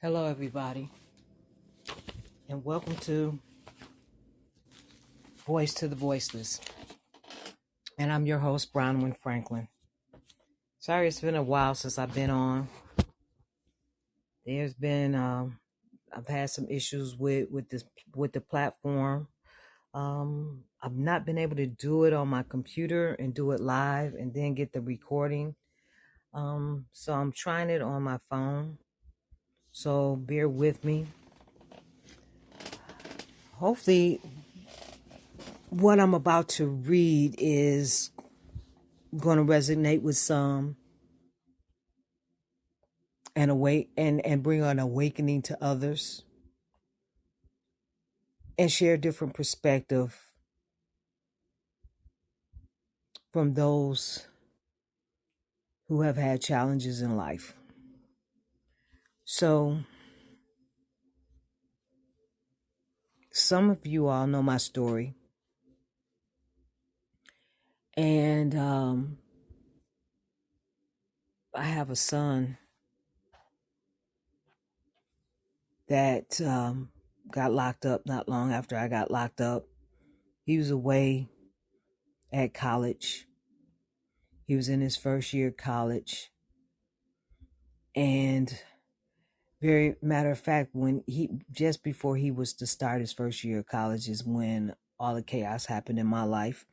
Hello, everybody, and welcome to Voice to the Voiceless. And I'm your host, Bronwyn Franklin. Sorry, it's been a while since I've been on. There's been I've had some issues with the platform. I've not been able to do it on my computer and do it live and then get the recording. So I'm trying it on my phone. So bear with me. Hopefully, what I'm about to read is going to resonate with some and bring an awakening to others and share a different perspective from those who have had challenges in life. So some of you all know my story, and I have a son that got locked up not long after I got locked up. He was away at college. He was in his first year of college, and very matter of fact, when he just before he was to start his first year of college is when all the chaos happened in my life.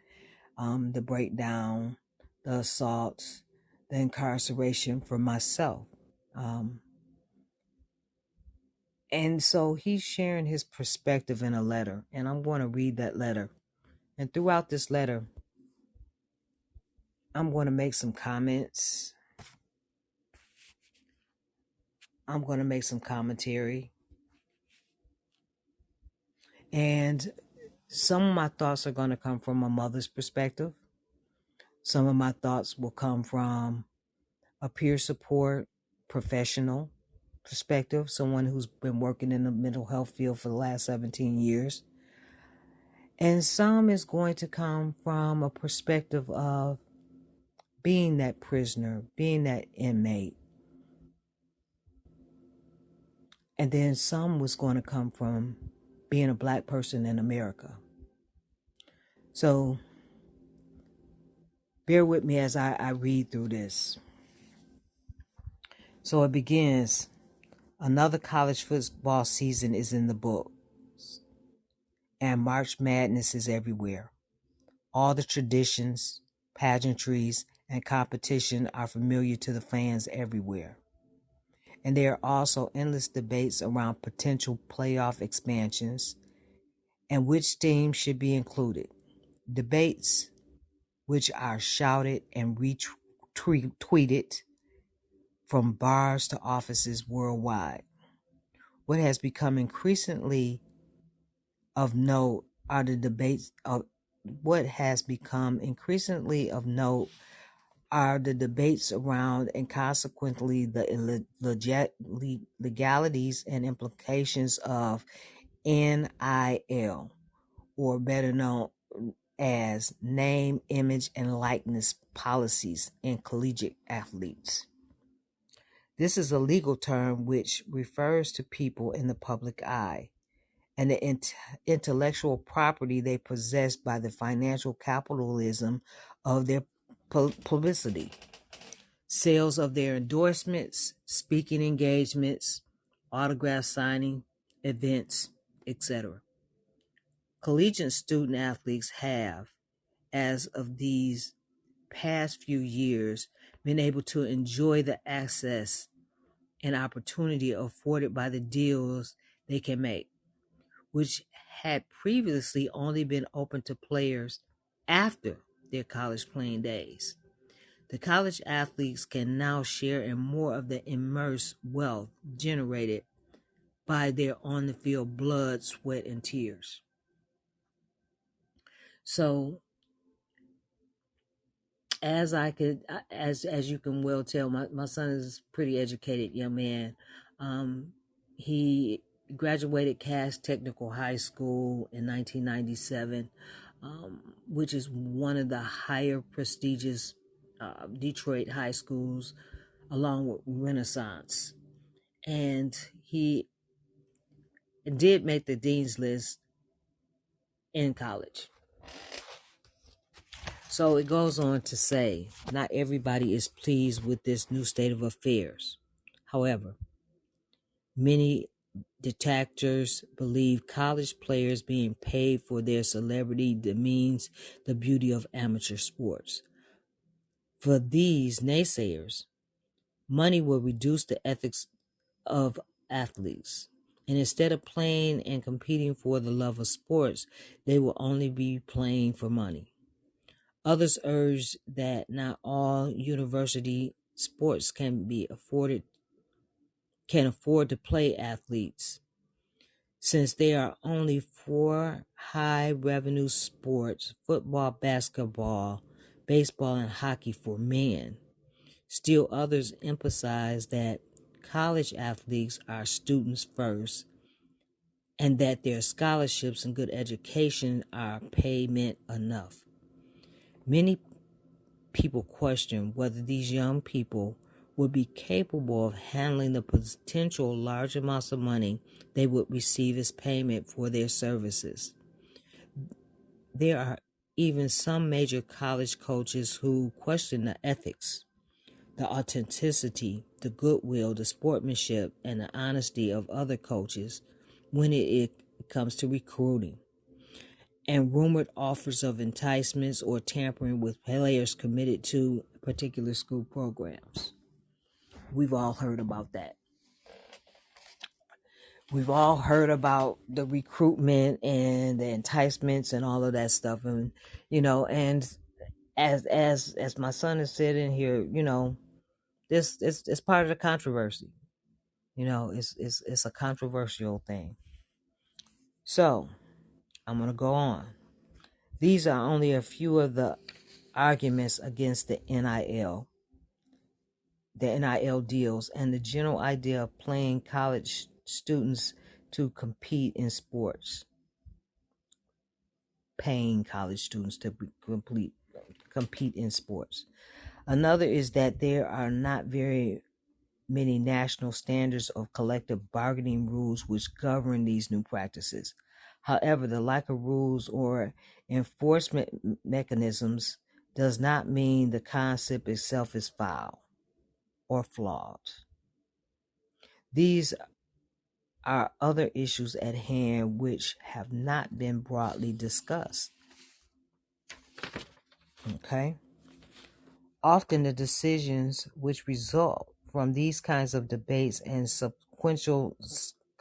The breakdown, the assaults, the incarceration for myself. Um, and so he's sharing his perspective in a letter, and I'm going to read that letter. And throughout this letter, I'm going to make some comments. I'm going to make some commentary. And some of my thoughts are going to come from a mother's perspective. Some of my thoughts will come from a peer support professional perspective, someone who's been working in the mental health field for the last 17 years. And some is going to come from a perspective of being that prisoner, being that inmate. And then some was going to come from being a Black person in America. So bear with me as I read through this. So it begins. Another college football season is in the books, and March Madness is everywhere. All the traditions, pageantries, and competition are familiar to the fans everywhere. And there are also endless debates around potential playoff expansions and which teams should be included. Debates which are shouted and retweeted from bars to offices worldwide. What has become increasingly of note are the debates of what has become increasingly of note are the debates around and consequently the legalities and implications of NIL, or better known as name, image, and likeness policies in collegiate athletes. This is a legal term which refers to people in the public eye and the intellectual property they possess by the financial capitalism of their publicity, sales of their endorsements, speaking engagements, autograph signing, events, etc. Collegiate student athletes have, as of these past few years, been able to enjoy the access and opportunity afforded by the deals they can make, which had previously only been open to players after their college playing days. The college athletes can now share in more of the immense wealth generated by their on the field blood, sweat, and tears. So, as you can well tell, my son is a pretty educated young man. He graduated Cass Technical High School in 1997, which is one of the higher prestigious Detroit high schools, along with Renaissance. And he did make the dean's list in college. So it goes on to say, not everybody is pleased with this new state of affairs. However, many detractors believe college players being paid for their celebrity demeans the beauty of amateur sports. For these naysayers, money will reduce the ethics of athletes. And instead of playing and competing for the love of sports, they will only be playing for money. Others urge that not all university sports can afford to play athletes, since there are only 4 high revenue sports: football, basketball, baseball, and hockey for men. Still others emphasize that college athletes are students first, and that their scholarships and good education are payment enough. Many people question whether these young people would be capable of handling the potential large amounts of money they would receive as payment for their services. There are even some major college coaches who question the ethics, the authenticity, the goodwill, the sportsmanship, and the honesty of other coaches when it comes to recruiting, and rumored offers of enticements or tampering with players committed to particular school programs. We've all heard about that. We've all heard about the recruitment and the enticements and all of that stuff. And, and as my son has said in here, this it's part of the controversy. It's a controversial thing. So I'm gonna go on. These are only a few of the arguments against the NIL deals, and the general idea of paying college students to compete in sports. Paying college students to compete in sports. Another is that there are not very many national standards of collective bargaining rules which govern these new practices. However, the lack of rules or enforcement mechanisms does not mean the concept itself is foul or flawed. These are other issues at hand which have not been broadly discussed. Okay? Often the decisions which result from these kinds of debates and sequential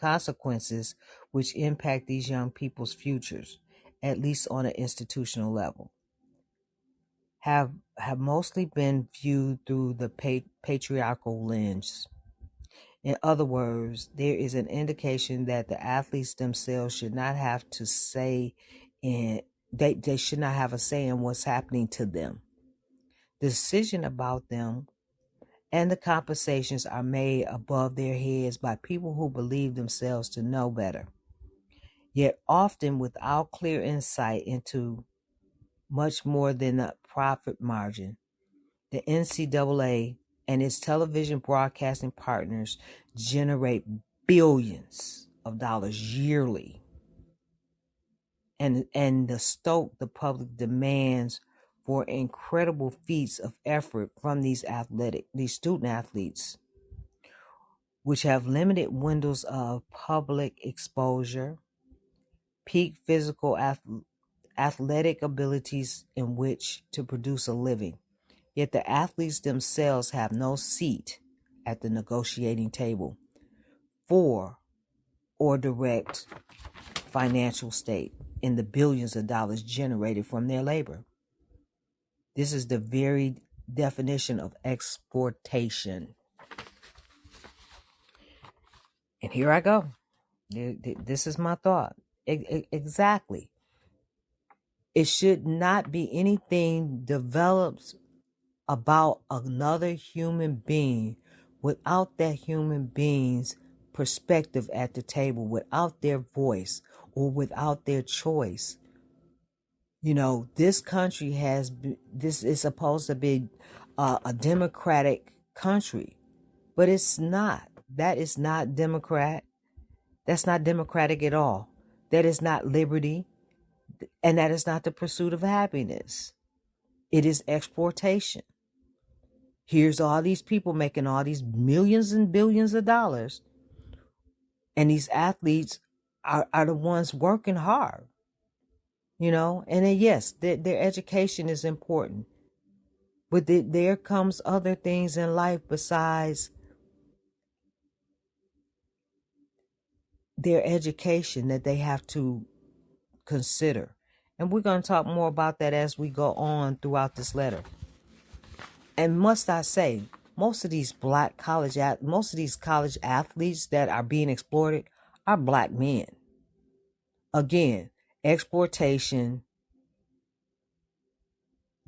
consequences which impact these young people's futures, at least on an institutional level, have mostly been viewed through the patriarchal lens. In other words, there is an indication that the athletes themselves should not have to say in they should not have a say in what's happening to them. The decision about them and the compensations are made above their heads by people who believe themselves to know better, yet often without clear insight into much more than a profit margin. The NCAA and its television broadcasting partners generate billions of dollars yearly, and the stoke the public demands for incredible feats of effort from these student athletes, which have limited windows of public exposure, peak physical athletic abilities in which to produce a living. Yet the athletes themselves have no seat at the negotiating table for or direct financial stake in the billions of dollars generated from their labor. This is the very definition of exploitation. And here I go. This is my thought. Exactly. It should not be anything developed about another human being without that human being's perspective at the table, without their voice or without their choice. This country this is supposed to be a democratic country, but it's not. That is not Democrat. That's not democratic at all. That is not liberty. And that is not the pursuit of happiness. It is exploitation. Here's all these people making all these millions and billions of dollars. And these athletes are the ones working hard, And then, yes, their education is important. But there comes other things in life besides their education that they have to consider. And we're going to talk more about that as we go on throughout this letter. And must I say, most of these college athletes that are being exploited are black men. Again, exploitation,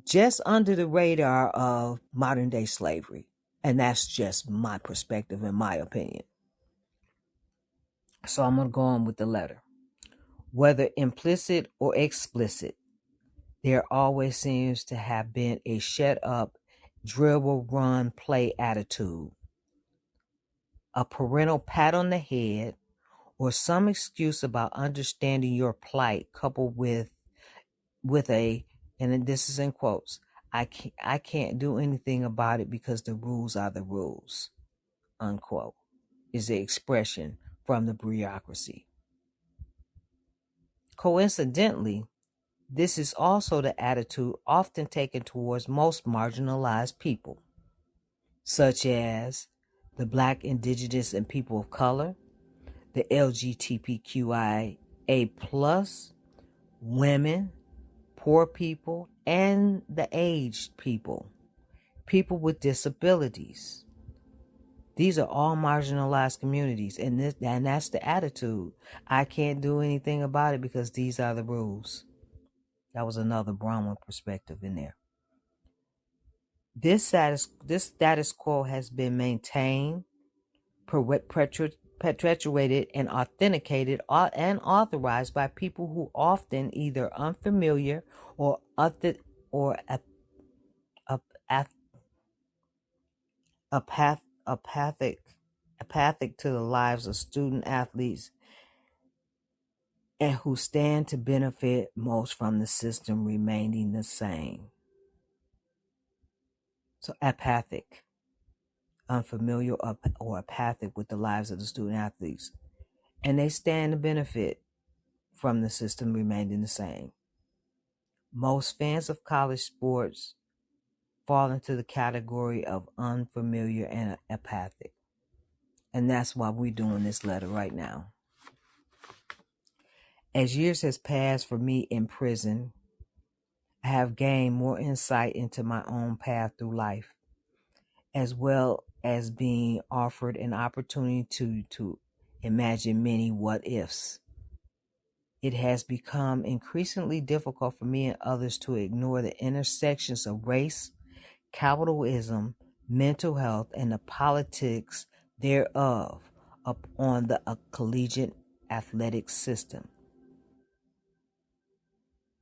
just under the radar of modern day slavery. And that's just my perspective and my opinion. So I'm going to go on with the letter. Whether implicit or explicit, there always seems to have been a shut up, dribble, run, play attitude. A parental pat on the head or some excuse about understanding your plight coupled with a, and this is in quotes, I can't do anything about it because the rules are the rules, unquote, is the expression from the bureaucracy. Coincidentally, this is also the attitude often taken towards most marginalized people, such as the Black, Indigenous, and people of color, the LGBTQIA+, women, poor people, and the aged people, people with disabilities. These are all marginalized communities, and that's the attitude. I can't do anything about it because these are the rules. That was another Brahma perspective in there. This status quo has been maintained, perpetuated, and authenticated and authorized by people who often either unfamiliar or apathic to the lives of student athletes, and who stand to benefit most from the system remaining the same. So apathic, unfamiliar, or apathic with the lives of the student athletes, and they stand to benefit from the system remaining the same. Most fans of college sports fall into the category of unfamiliar and apathic, and that's why we're doing this letter right now. As years has passed for me in prison, I have gained more insight into my own path through life, as well as being offered an opportunity to imagine many what ifs. It has become increasingly difficult for me and others to ignore the intersections of race, capitalism, mental health, and the politics thereof on the collegiate athletic system,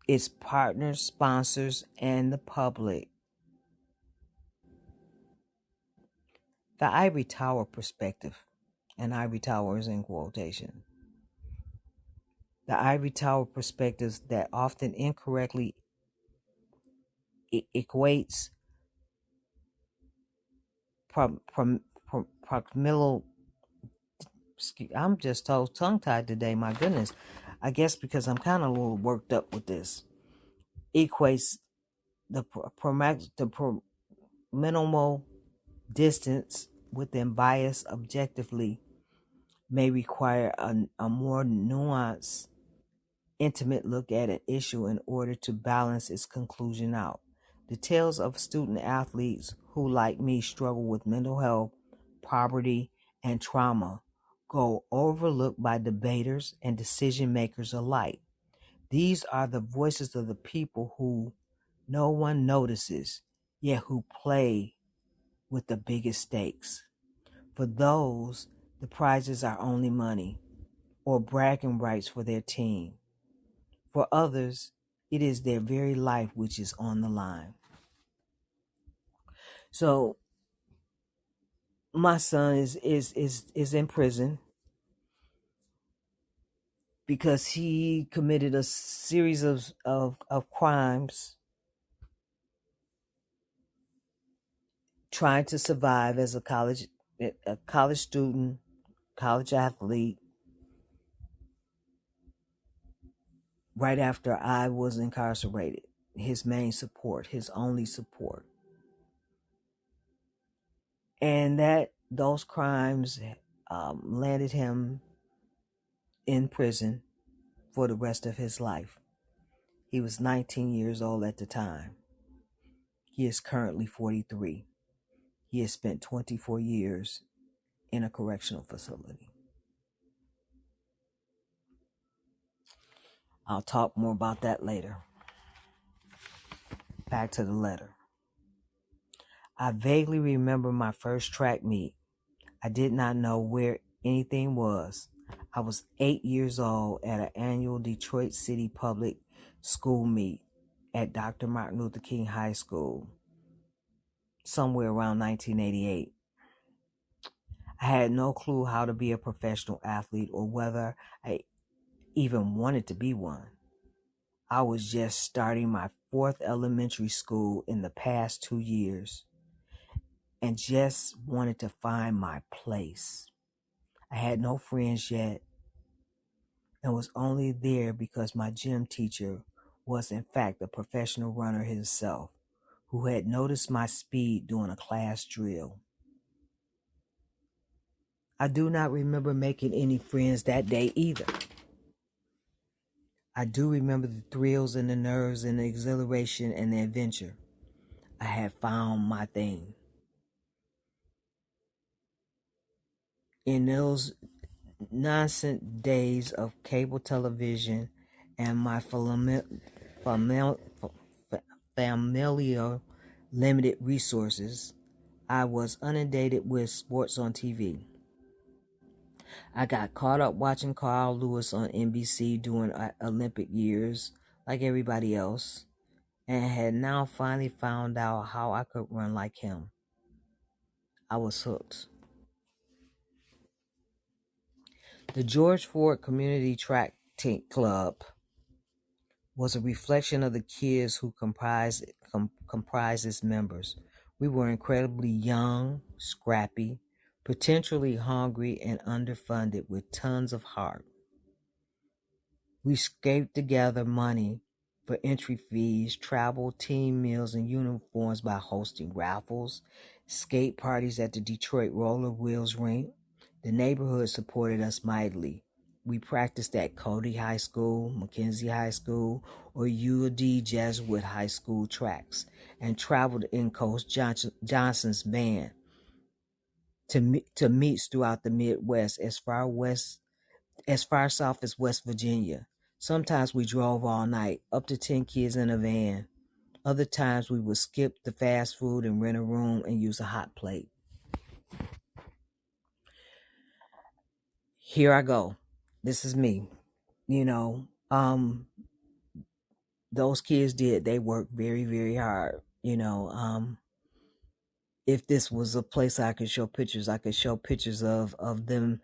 its partners, sponsors, and the public. The ivory tower perspective, and ivory tower is in quotation. The ivory tower perspectives that often incorrectly equates proximal. I'm just tongue-tied today, my goodness. I guess because I'm kind of a little worked up with this. Equates the minimal distance within bias objectively may require a more nuanced, intimate look at an issue in order to balance its conclusion out. The tales of student athletes who, like me, struggle with mental health, poverty, and trauma go overlooked by debaters and decision makers alike. These are the voices of the people who no one notices, yet who play with the biggest stakes. For those, the prizes are only money or bragging rights for their team. For others, it is their very life which is on the line. So my son is in prison because he committed a series of crimes trying to survive as a college student, college athlete, right after I was incarcerated. His main support, his only support. And those crimes landed him in prison for the rest of his life. He was 19 years old at the time. He is currently 43. He has spent 24 years in a correctional facility. I'll talk more about that later. Back to the letter. I vaguely remember my first track meet. I did not know where anything was. I was 8 years old at an annual Detroit City Public School meet at Dr. Martin Luther King High School, somewhere around 1988. I had no clue how to be a professional athlete or whether I even wanted to be one. I was just starting my fourth elementary school in the past 2 years and just wanted to find my place. I had no friends yet and was only there because my gym teacher was in fact a professional runner himself who had noticed my speed during a class drill. I do not remember making any friends that day either. I do remember the thrills and the nerves and the exhilaration and the adventure. I had found my thing. In those nonsense days of cable television and my familiar limited resources, I was inundated with sports on TV. I got caught up watching Carl Lewis on NBC during Olympic years, like everybody else, and had now finally found out how I could run like him. I was hooked. The George Ford Community Track Club was a reflection of the kids who comprised its members. We were incredibly young, scrappy, potentially hungry, and underfunded with tons of heart. We scraped together money for entry fees, travel, team meals, and uniforms by hosting raffles, skate parties at the Detroit Roller Wheels rink. The neighborhood supported us mightily. We practiced at Cody High School, Mackenzie High School, or UD Jesuit High School tracks, and traveled in Coach Johnson's band to meets throughout the Midwest, as far south as West Virginia. Sometimes we drove all night, up to 10 kids in a van. Other times we would skip the fast food and rent a room and use a hot plate. Here I go. This is me. You know, those kids they worked very, very hard. If this was a place I could show pictures, I could show pictures of them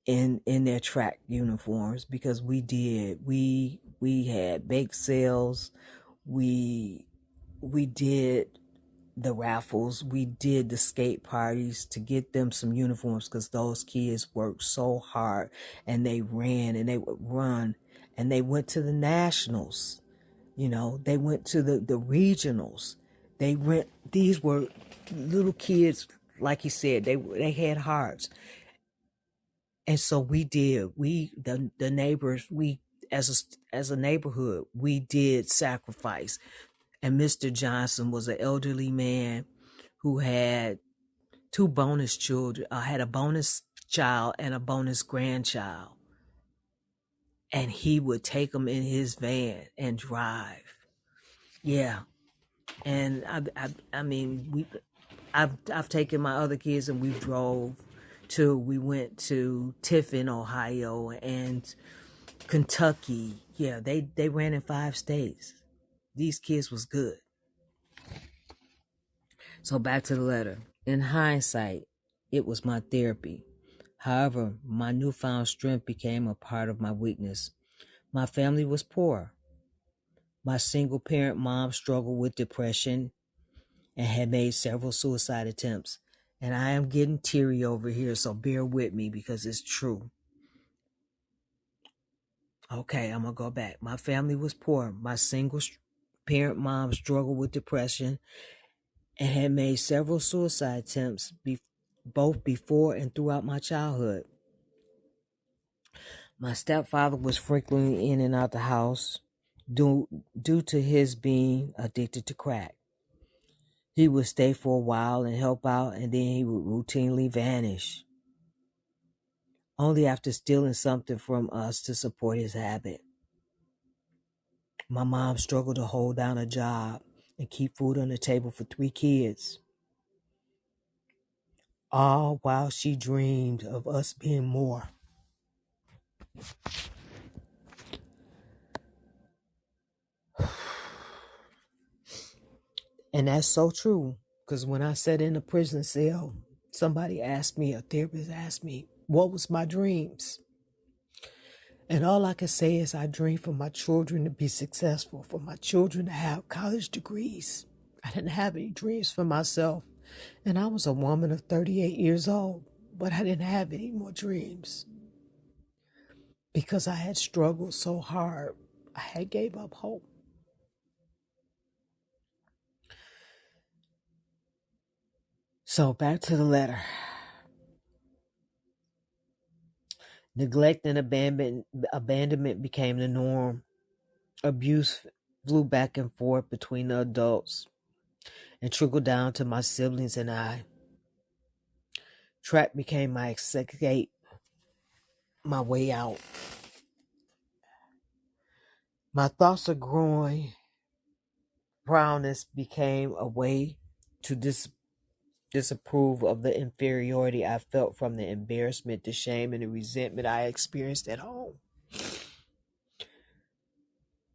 in their track uniforms, because we did. We had bake sales. We did the raffles. We did the skate parties to get them some uniforms, because those kids worked so hard, and they ran and they would run, and they went to the nationals. They went to the regionals. These were little kids, like he said, they had hearts. And so we did. The neighbors, as a neighborhood, we did sacrifice. And Mr. Johnson was an elderly man who had two bonus children, had a bonus child and a bonus grandchild. And he would take them in his van and drive. Yeah. And I mean, I've taken my other kids and we went to Tiffin, Ohio, and Kentucky. Yeah, they ran in 5 states. These kids was good. So back to the letter. In hindsight, It was my therapy. However, my newfound strength became a part of my weakness. My family was poor. My single parent mom struggled with depression and had made several suicide attempts. And I am getting teary over here, so bear with me because it's true. Okay, I'm going to go back. My family was poor. My single parent mom struggled with depression and had made several suicide attempts both before and throughout my childhood. My stepfather was frequently in and out the house due to his being addicted to crack. He would stay for a while and help out, and then he would routinely vanish, only after stealing something from us to support his habit. My mom struggled to hold down a job and keep food on the table for 3 kids, all while she dreamed of us being more. And that's so true, because when I sat in a prison cell, a therapist asked me, what was my dreams? And all I can say is I dream for my children to be successful, for my children to have college degrees. I didn't have any dreams for myself. And I was a woman of 38 years old, but I didn't have any more dreams because I had struggled so hard. I had gave up hope. So back to the letter. Neglect and abandonment became the norm. Abuse flew back and forth between the adults and trickled down to my siblings and I. Track became my escape, my way out. My thoughts of growing brownness became a way to disapprove of the inferiority I felt from the embarrassment, the shame, and the resentment I experienced at home.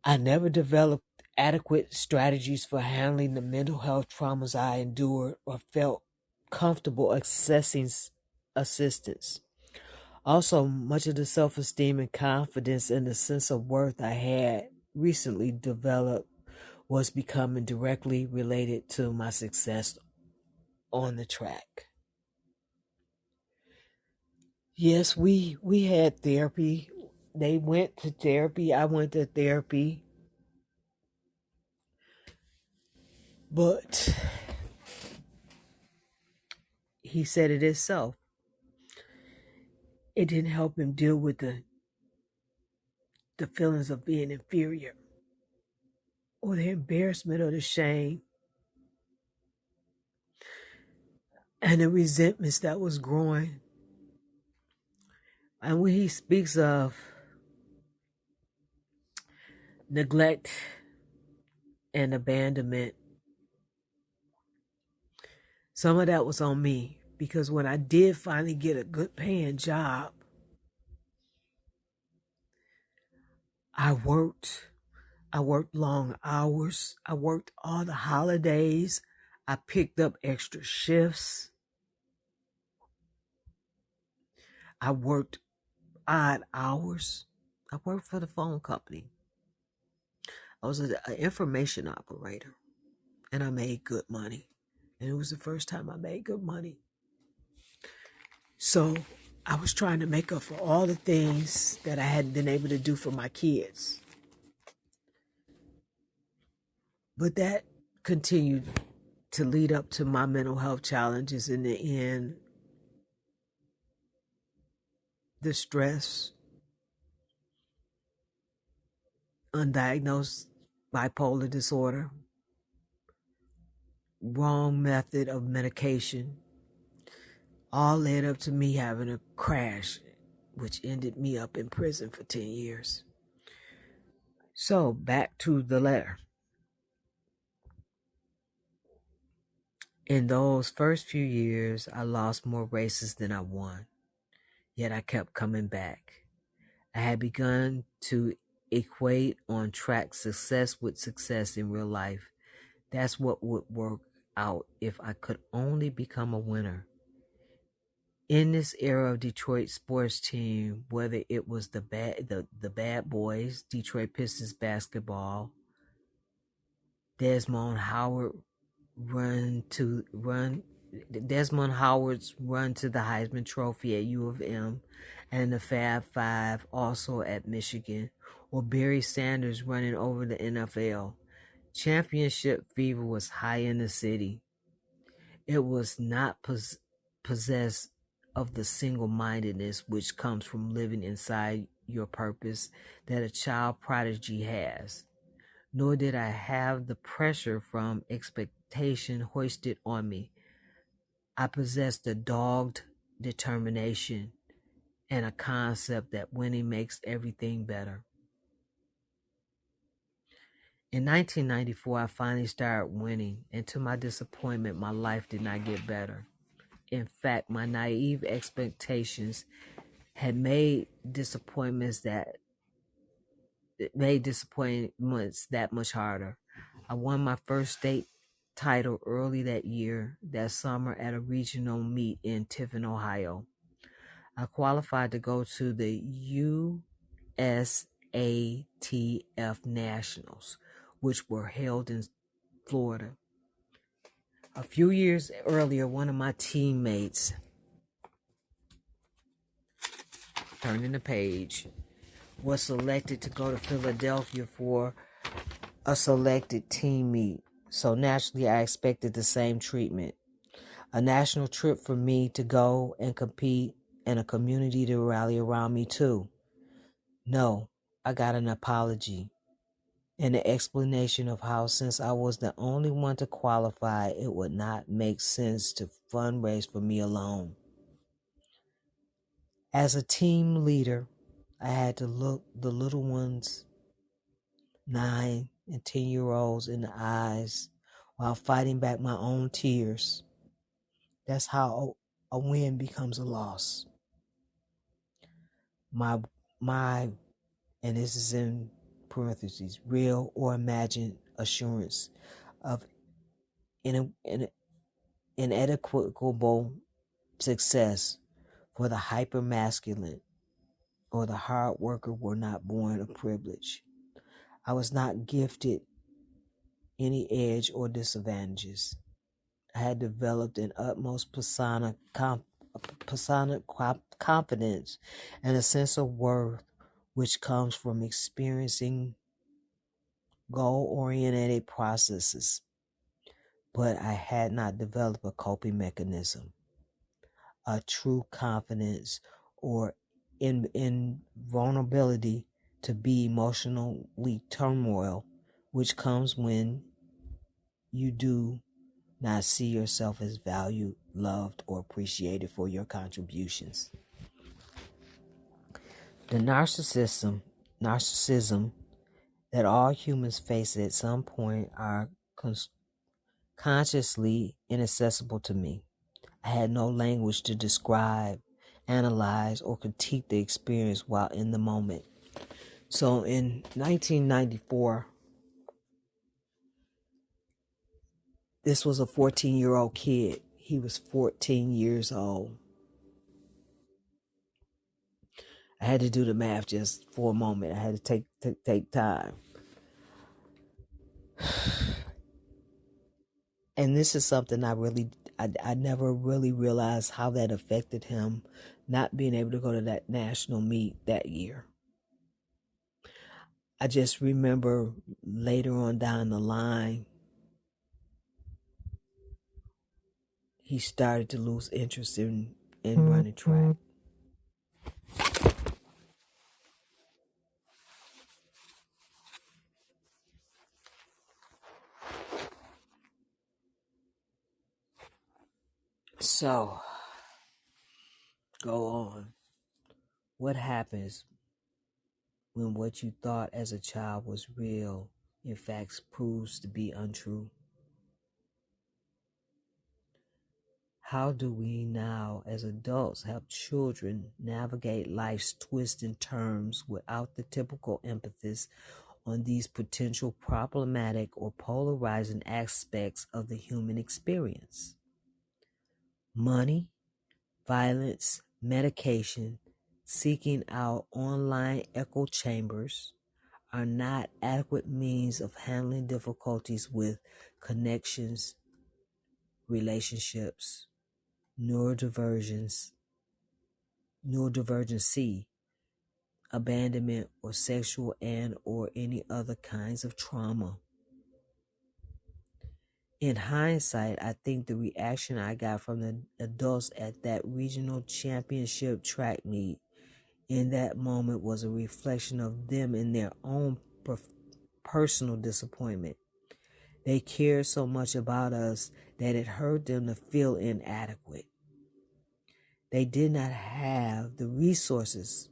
I never developed adequate strategies for handling the mental health traumas I endured or felt comfortable accessing assistance. Also, much of the self-esteem and confidence and the sense of worth I had recently developed was becoming directly related to my success on the track. Yes, we had therapy. They went to therapy. I went to therapy. But he said it himself. It didn't help him deal with the feelings of being inferior or the embarrassment or the shame and the resentments that was growing. And when he speaks of neglect and abandonment, some of that was on me because when I did finally get a good paying job, I worked. I worked long hours. I worked all the holidays. I picked up extra shifts. I worked odd hours. I worked for the phone company. I was an information operator and I made good money. And it was the first time I made good money. So I was trying to make up for all the things that I hadn't been able to do for my kids. But that continued to lead up to my mental health challenges in the end. The stress, undiagnosed bipolar disorder, wrong method of medication, all led up to me having a crash, which ended me up in prison for 10 years. So back to the letter. In those first few years, I lost more races than I won, yet I kept coming back. I had begun to equate on track success with success in real life. That's what would work out if I could only become a winner. In this era of Detroit sports team, whether it was the bad boys, Detroit Pistons basketball, Desmond Howard run to run Desmond Howard's run to the Heisman Trophy at U of M, and the Fab Five also at Michigan, or Barry Sanders running over the NFL. Championship fever was high in the city. It was not possessed of the single-mindedness which comes from living inside your purpose that a child prodigy has, nor did I have the pressure from expectation hoisted on me. I possessed a dogged determination and a concept that winning makes everything better. In 1994, I finally started winning, and to my disappointment, my life did not get better. In fact, my naive expectations had made disappointments that much harder. I won my first state title early that summer at a regional meet in Tiffin, Ohio. I qualified to go to the USATF Nationals, which were held in Florida. A few years earlier, one of my teammates, turning the page, was selected to go to Philadelphia for a selected team meet. So naturally, I expected the same treatment. A national trip for me to go and compete and a community to rally around me too. No, I got an apology and an explanation of how, since I was the only one to qualify, it would not make sense to fundraise for me alone. As a team leader, I had to look the little ones, 9 and 10-year-olds, in the eyes while fighting back my own tears. That's how a win becomes a loss. My, and this is in parentheses, real or imagined assurance of inequitable success for the hyper-masculine or the hard worker were not born of privilege. I was not gifted any edge or disadvantages. I had developed an utmost persona confidence and a sense of worth which comes from experiencing goal-oriented processes, but I had not developed a coping mechanism, a true confidence, or in vulnerability to be emotionally turmoil, which comes when you do not see yourself as valued, loved, or appreciated for your contributions. The narcissism that all humans face at some point are consciously inaccessible to me. I had no language to describe, analyze, or critique the experience while in the moment. So in 1994, this was a 14-year-old kid. He was 14 years old. I had to do the math just for a moment. I had to take time. And this is something I never really realized how that affected him, not being able to go to that national meet that year. I just remember later on down the line, he started to lose interest in running track. So, go on. What happens when what you thought as a child was real, in fact, proves to be untrue? How do we now, as adults, help children navigate life's twists and turns without the typical emphasis on these potential problematic or polarizing aspects of the human experience? Money, violence, medication, seeking out online echo chambers are not adequate means of handling difficulties with connections, relationships, neurodivergence, neurodivergency, abandonment, or sexual and or any other kinds of trauma. In hindsight, I think the reaction I got from the adults at that regional championship track meet in that moment was a reflection of them in their own personal disappointment. They cared so much about us that it hurt them to feel inadequate. They did not have the resources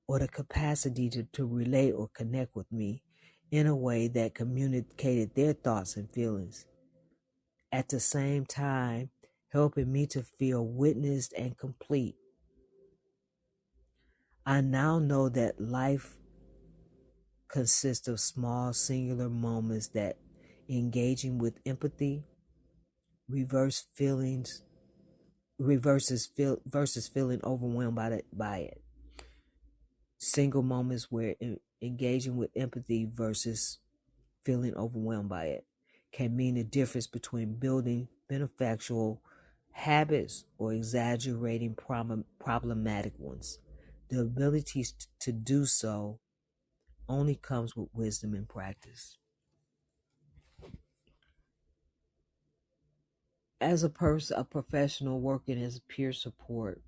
or the capacity to relate or connect with me in a way that communicated their thoughts and feelings. At the same time, helping me to feel witnessed and complete. I now know that life consists of small singular moments that engaging with empathy reverse versus feeling overwhelmed by it. Single moments where engaging with empathy versus feeling overwhelmed by it can mean the difference between building beneficial habits or exaggerating problematic ones. The ability to do so only comes with wisdom and practice. As a professional working as peer support,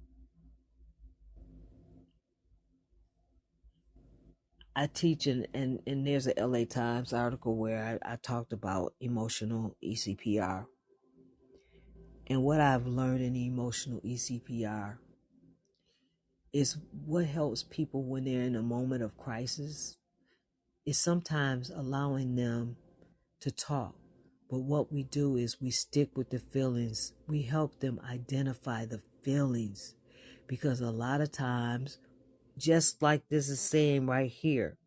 I teach and there's a LA Times article where I talked about emotional ECPR. And what I've learned in emotional ECPR is what helps people when they're in a moment of crisis is sometimes allowing them to talk. But what we do is we stick with the feelings. We help them identify the feelings because a lot of times, just like this is saying right here,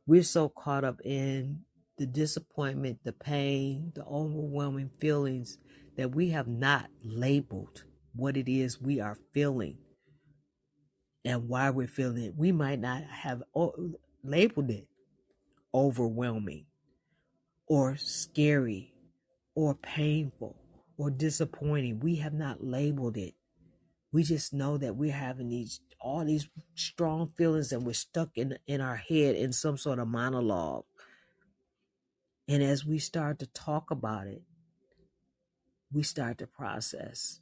we're so caught up in the disappointment, the pain, the overwhelming feelings that we have not labeled what it is we are feeling and why we're feeling it. We might not have labeled it overwhelming or scary or painful or disappointing. We have not labeled it. We just know that we're having all these strong feelings and we're stuck in our head in some sort of monologue. And as we start to talk about it, we start to process.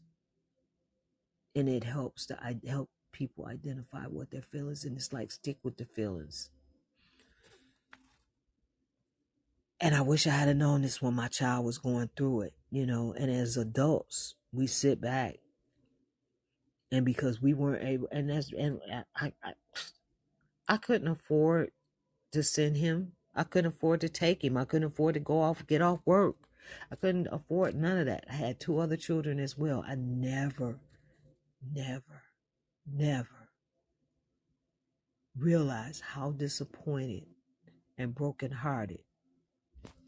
And it helps to help people identify what their feelings, and it's like stick with the feelings. And I wish I had known this when my child was going through it, and as adults, we sit back and because we weren't able, and I couldn't afford to send him. I couldn't afford to take him. I couldn't afford to get off work. I couldn't afford none of that. I had two other children as well. I never, never realized how disappointed and brokenhearted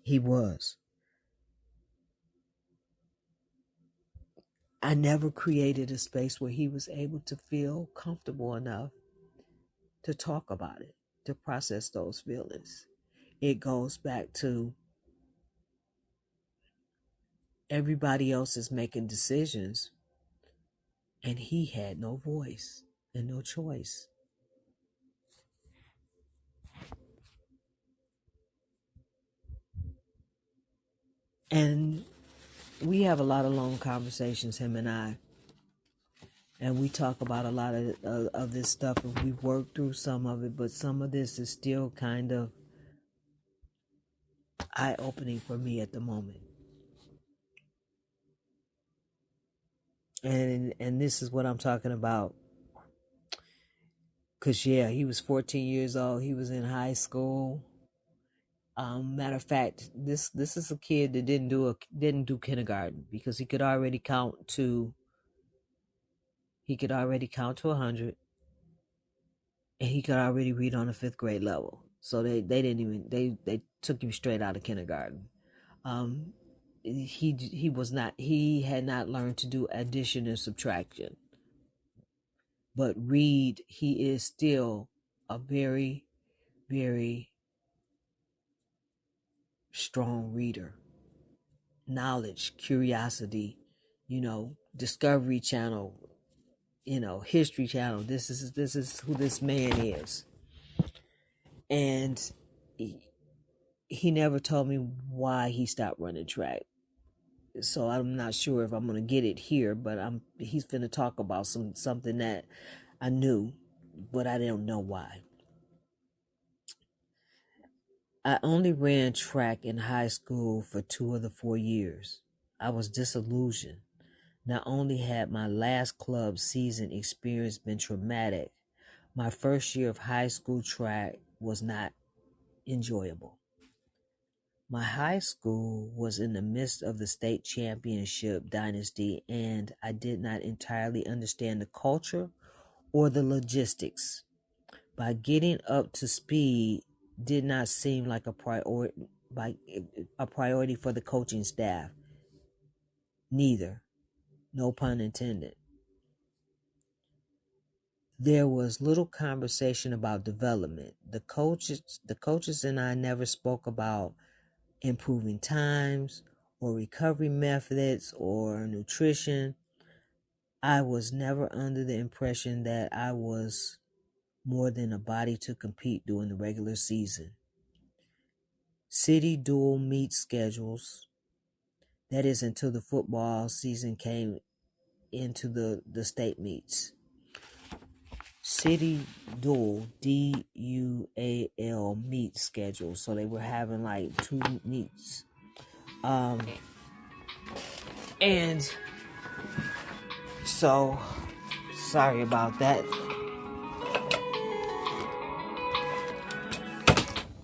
he was. I never created a space where he was able to feel comfortable enough to talk about it, to process those feelings. It goes back to everybody else is making decisions, and he had no voice and no choice. And we have a lot of long conversations, him and I, and we talk about a lot of this stuff, and we work through some of it, but some of this is still kind of eye-opening for me at the moment. And this is what I'm talking about. Cause yeah, he was 14 years old. He was in high school. Matter of fact, this is a kid that didn't do kindergarten because he could already count to 100, and he could already read on a fifth grade level. So they didn't even they took him straight out of kindergarten. He had not learned to do addition and subtraction. But Reed, he is still a very, very strong reader. Knowledge, curiosity, Discovery Channel, History Channel. This is who this man is. And he never told me why he stopped running track. So I'm not sure if I'm gonna get it here, but he's gonna talk about something that I knew, but I don't know why. I only ran track in high school for 2 of the 4 years. I was disillusioned. Not only had my last club season experience been traumatic, my first year of high school track was not enjoyable. My high school was in the midst of the state championship dynasty, and I did not entirely understand the culture or the logistics. By getting up to speed did not seem like a priority for the coaching staff. Neither, no pun intended. There was little conversation about development. The coaches and I never spoke about improving times or recovery methods or nutrition. I was never under the impression that I was more than a body to compete during the regular season. City dual meet schedules, that is until the football season came into the state meets. City dual, DUAL meet schedules. So they were having like 2 meets. And so, sorry about that.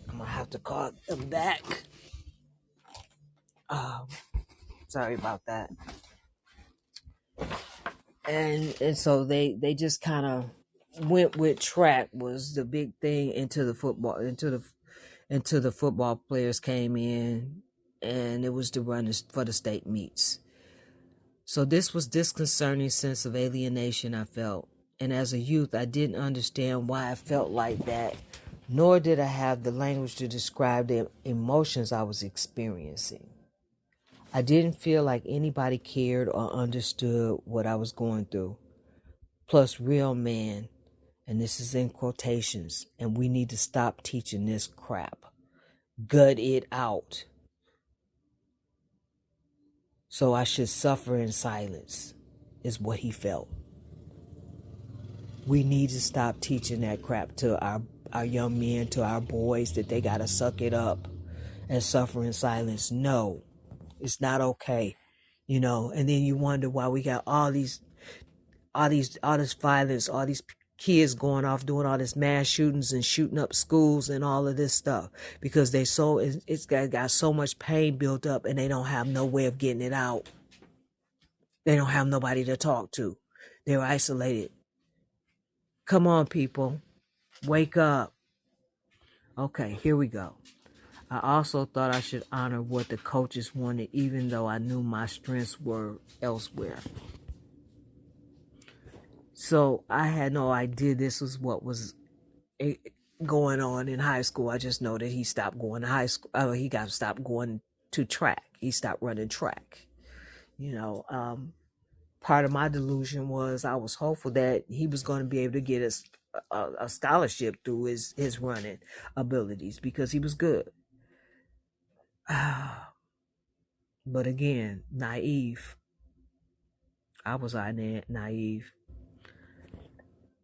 I'm gonna have to call them back. Sorry about that. And so they just kind of went with track was the big thing until the football players came in, and it was the run for the state meets. So this was disconcerting sense of alienation I felt, and as a youth I didn't understand why I felt like that, nor did I have the language to describe the emotions I was experiencing. I didn't feel like anybody cared or understood what I was going through. Plus, real man, and this is in quotations, and we need to stop teaching this crap. Gut it out. So I should suffer in silence, is what he felt. We need to stop teaching that crap to our young men, to our boys, that they gotta suck it up and suffer in silence. No, it's not okay. And then you wonder why we got all this violence, all these kids going off doing all this mass shootings and shooting up schools and all of this stuff, because it's got so much pain built up, and they don't have no way of getting it out. They don't have nobody to talk to. They're isolated. Come on, people, wake up. Okay, here we go. I also thought I should honor what the coaches wanted, even though I knew my strengths were elsewhere. So I had no idea this was what was going on in high school. I just know that he stopped going to high school. He got stopped going to track. He stopped running track. Part of my delusion was I was hopeful that he was going to be able to get a scholarship through his running abilities, because he was good. But again, naive. I was naive.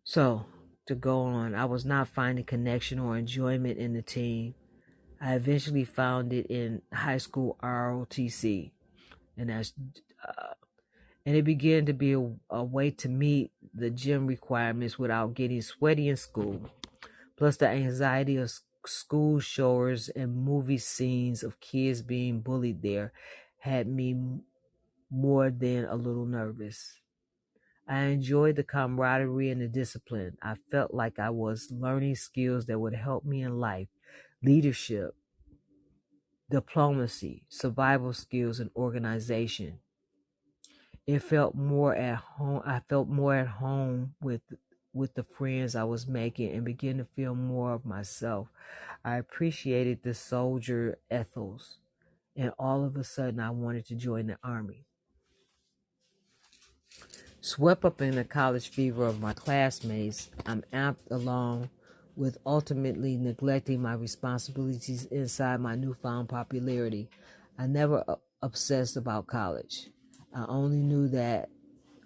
So, to go on, I was not finding connection or enjoyment in the team. I eventually found it in high school ROTC, and it began to be a way to meet the gym requirements without getting sweaty in school. Plus, the anxiety of school showers and movie scenes of kids being bullied there had me more than a little nervous. I enjoyed the camaraderie and the discipline. I felt like I was learning skills that would help me in life: leadership, diplomacy, survival skills, and organization. It felt more at home. I felt more at home with with the friends I was making and begin to feel more of myself. I appreciated the soldier ethos, and all of a sudden I wanted to join the army. Swept up in the college fever of my classmates, I'm amped along with ultimately neglecting my responsibilities inside my newfound popularity. I never obsessed about college. I only knew that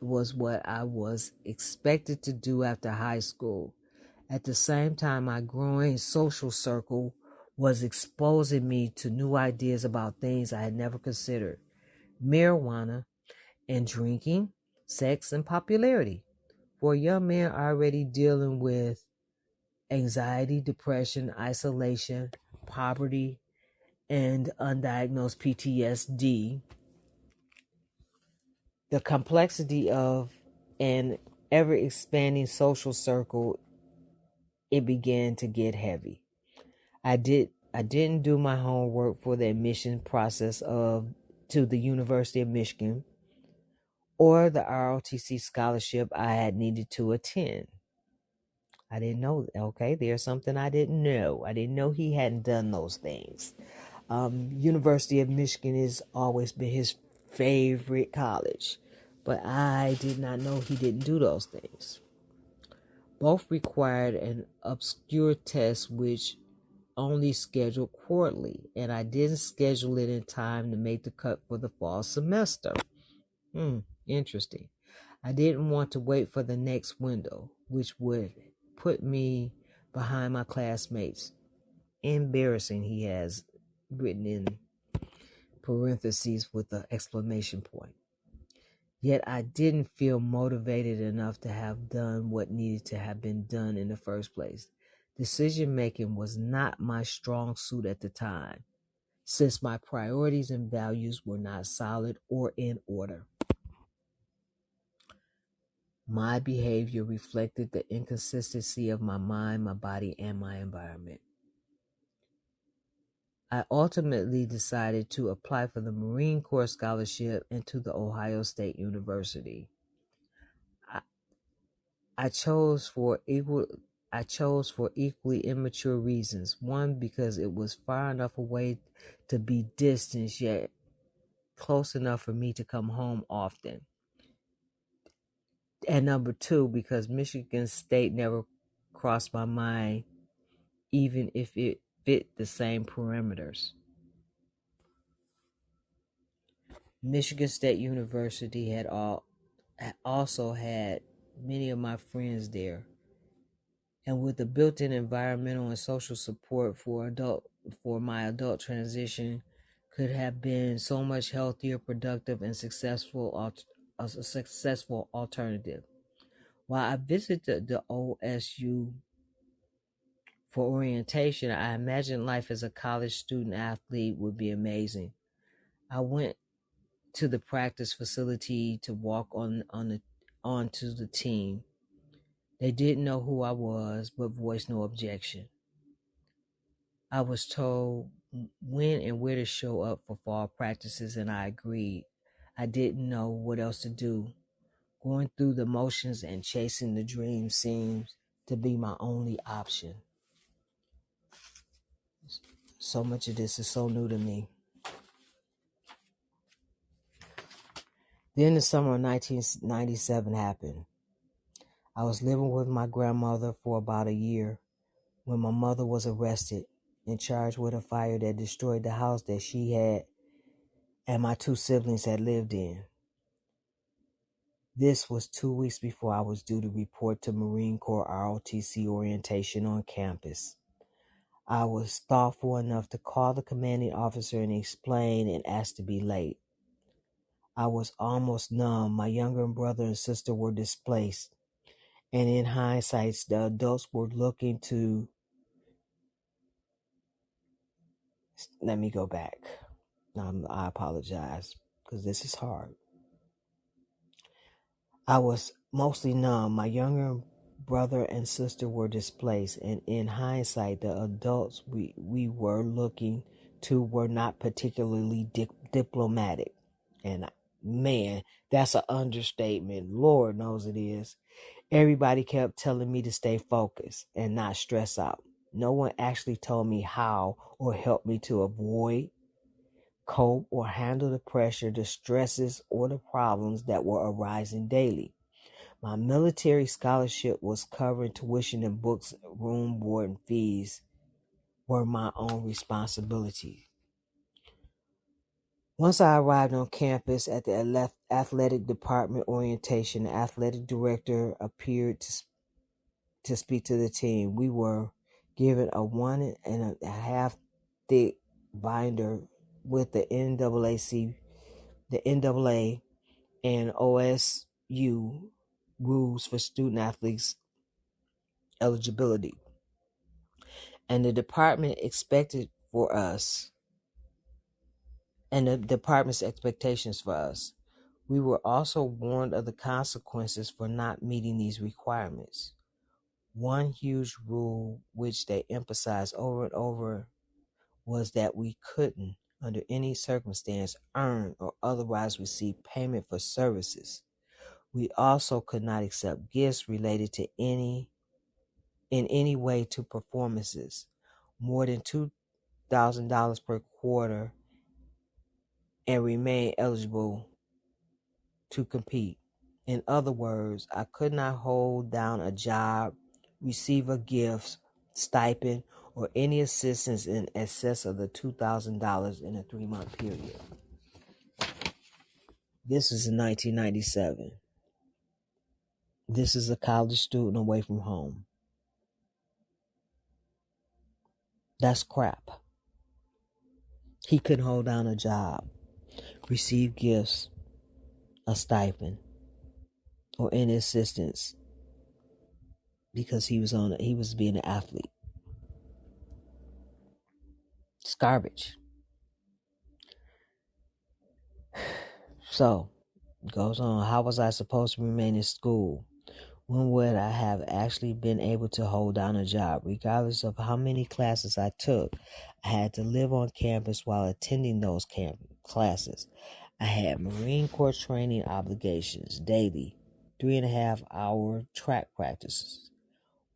was what I was expected to do after high school. At the same time, my growing social circle was exposing me to new ideas about things I had never considered: marijuana and drinking, sex, and popularity. For a young man already dealing with anxiety, depression, isolation, poverty, and undiagnosed PTSD, the complexity of an ever expanding social circle, it began to get heavy. I didn't do my homework for the admission process of to the University of Michigan or the ROTC scholarship I had needed to attend. I didn't know. Okay, there's something I didn't know. I didn't know he hadn't done those things. University of Michigan has always been his favorite college, but I did not know he didn't do those things. Both required an obscure test which only scheduled quarterly, and I didn't schedule it in time to make the cut for the fall semester. Interesting. I didn't want to wait for the next window, which would put me behind my classmates. Embarrassing, he has written in parentheses with an exclamation point. Yet I didn't feel motivated enough to have done what needed to have been done in the first place. Decision making was not my strong suit at the time, since my priorities and values were not solid or in order. My behavior reflected the inconsistency of my mind, my body, and my environment. I ultimately decided to apply for the Marine Corps scholarship into the Ohio State University. I chose for equally immature reasons. One, because it was far enough away to be distant, yet close enough for me to come home often. And number two, because Michigan State never crossed my mind, even if it fit the same parameters. Michigan State University also had many of my friends there, and with the built-in environmental and social support for my adult transition, could have been so much healthier, productive, and a successful alternative. While I visited the OSU for orientation, I imagined life as a college student athlete would be amazing. I went to the practice facility to walk onto the team. They didn't know who I was, but voiced no objection. I was told when and where to show up for fall practices, and I agreed. I didn't know what else to do. Going through the motions and chasing the dream seemed to be my only option. So much of this is so new to me. Then the summer of 1997 happened. I was living with my grandmother for about a year when my mother was arrested and charged with a fire that destroyed the house that she had and my two siblings had lived in. This was 2 weeks before I was due to report to Marine Corps ROTC orientation on campus. I was thoughtful enough to call the commanding officer and explain and ask to be late. I was almost numb. My younger brother and sister were displaced. And in hindsight, the adults were looking to... Let me go back. I apologize because this is hard. I was mostly numb. My younger brother and sister were displaced. And in hindsight, the adults we were looking to were not particularly diplomatic. And Man, that's an understatement. Lord knows it is. Everybody kept telling me to stay focused and not stress out. No one actually told me how or helped me to avoid, cope, or handle the pressure, the stresses, or the problems that were arising daily. My military scholarship was covering tuition and books, room, board, and fees were my own responsibility. Once I arrived on campus at the athletic department orientation, the athletic director appeared to speak to the team. We were given a 1.5 thick binder with the NAA and OSU rules for student athletes eligibility, and the department expected for us, and the department's expectations for us. We were also warned of the consequences for not meeting these requirements. One huge rule which they emphasized over and over was that we couldn't, under any circumstance, earn or otherwise receive payment for services. We also could not accept gifts related to in any way to performances, more than $2,000 per quarter, and remain eligible to compete. In other words, I could not hold down a job, receive a gift, stipend, or any assistance in excess of the $2,000 in a 3-month period. This is in 1997. This is a college student away from home. That's crap. He couldn't hold down a job, receive gifts, a stipend, or any assistance because he was being an athlete. It's garbage. So, goes on. How was I supposed to remain in school? When would I have actually been able to hold down a job? Regardless of how many classes I took, I had to live on campus while attending those classes. I had Marine Corps training obligations daily, 3.5-hour track practices,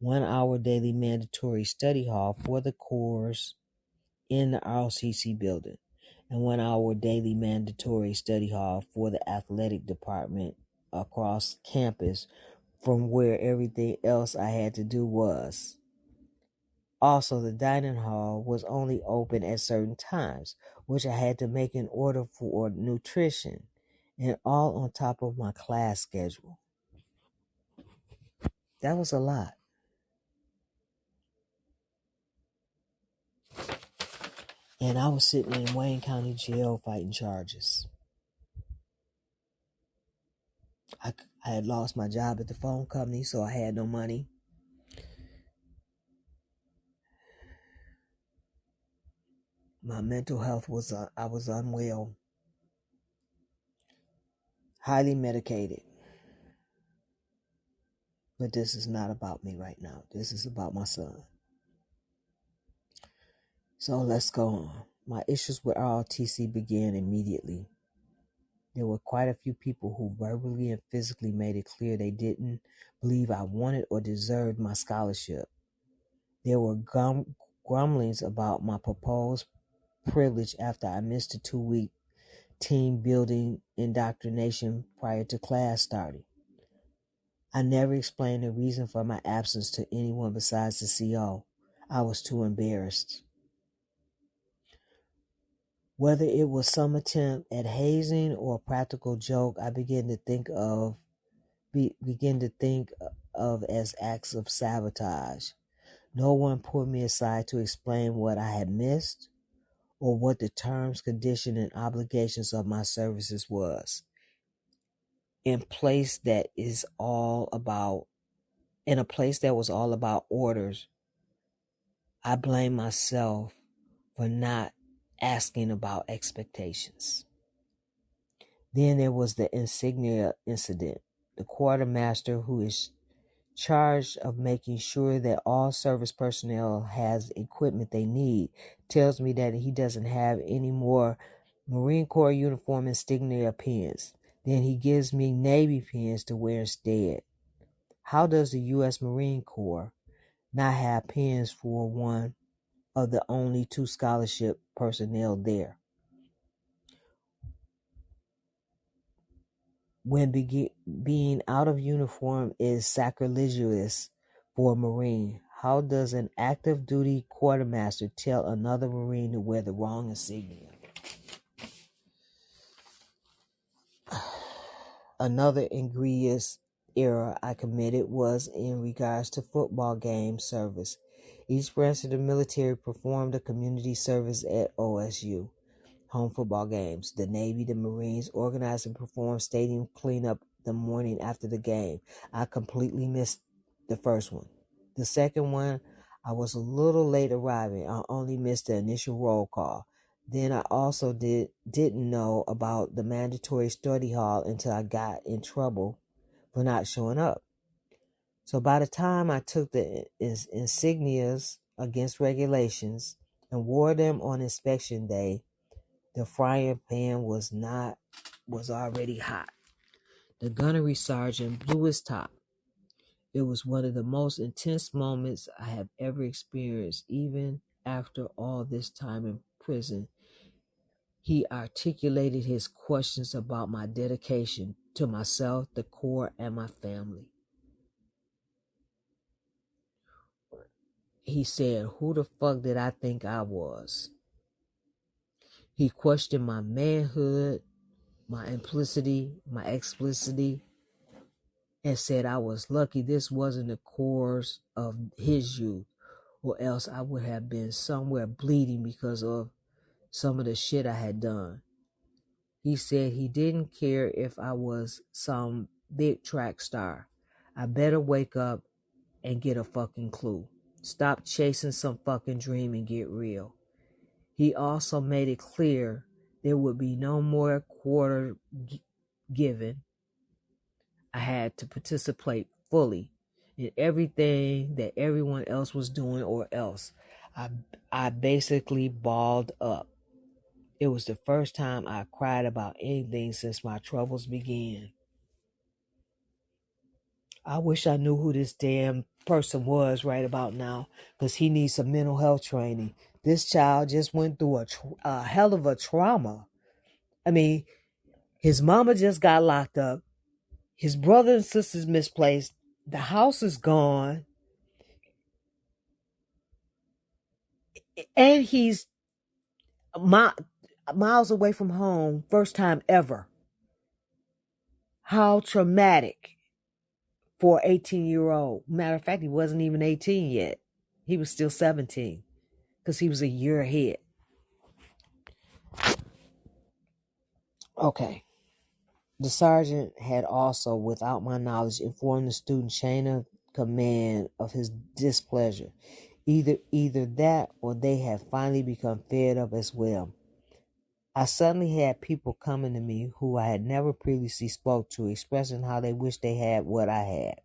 1 hour daily mandatory study hall for the course in the ROCC building, and 1 hour daily mandatory study hall for the athletic department across campus from where everything else I had to do was. Also, the dining hall was only open at certain times, which I had to make in order for nutrition, and all on top of my class schedule. That was a lot. And I was sitting in Wayne County Jail fighting charges. I had lost my job at the phone company, so I had no money. My mental health was, I was unwell, highly medicated. But this is not about me right now. This is about my son. So let's go on. My issues with ROTC began immediately. There were quite a few people who verbally and physically made it clear they didn't believe I wanted or deserved my scholarship. There were grumblings about my proposed privilege after I missed a 2-week team building indoctrination prior to class starting. I never explained the reason for my absence to anyone besides the CO. I was too embarrassed. Whether it was some attempt at hazing or a practical joke, I began to think of as acts of sabotage. No one put me aside to explain what I had missed or what the terms, conditions, and obligations of my services was. In a place that was all about orders, I blame myself for not asking about expectations. Then there was the insignia incident. The quartermaster, who is charged of making sure that all service personnel has equipment they need, tells me that he doesn't have any more Marine Corps uniform insignia pins. Then he gives me Navy pins to wear instead. How does the U.S. Marine Corps not have pins for one of the only two scholarship personnel there? When being out of uniform is sacrilegious for a Marine, how does an active duty quartermaster tell another Marine to wear the wrong insignia? Another egregious error I committed was in regards to football game service. Each branch of the military performed a community service at OSU home football games. The Navy, the Marines organized and performed stadium cleanup the morning after the game. I completely missed the first one. The second one, I was a little late arriving. I only missed the initial roll call. Then I also didn't know about the mandatory study hall until I got in trouble for not showing up. So by the time I took the insignias against regulations and wore them on inspection day, the frying pan was already hot. The gunnery sergeant blew his top. It was one of the most intense moments I have ever experienced. Even after all this time in prison, he articulated his questions about my dedication to myself, the Corps, and my family. He said, "Who the fuck did I think I was?" He questioned my manhood, my implicity, my explicitity, and said I was lucky this wasn't the course of his youth, or else I would have been somewhere bleeding because of some of the shit I had done. He said he didn't care if I was some big track star. I better wake up and get a fucking clue. Stop chasing some fucking dream and get real. He also made it clear there would be no more quarter given. I had to participate fully in everything that everyone else was doing, or else I basically balled up. It was the first time I cried about anything since my troubles began. I wish I knew who this damn person was right about now, because he needs some mental health training. This child just went through a hell of a trauma. I mean, his mama just got locked up. His brother and sisters misplaced. The house is gone. And he's miles away from home, first time ever. How traumatic for an 18-year-old. Matter of fact, he wasn't even 18 yet. He was still 17 because he was a year ahead. Okay. The sergeant had also, without my knowledge, informed the student chain of command of his displeasure. Either that or they had finally become fed up as well. I suddenly had people coming to me who I had never previously spoke to, expressing how they wished they had what I had,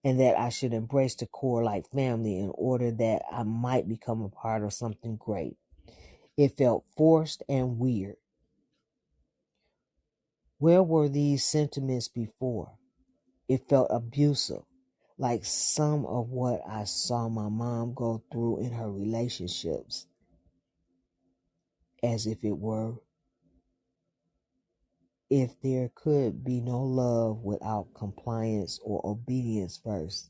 and that I should embrace the Corps like family in order that I might become a part of something great. It felt forced and weird. Where were these sentiments before? It felt abusive, like some of what I saw my mom go through in her relationships, as if there could be no love without compliance or obedience first.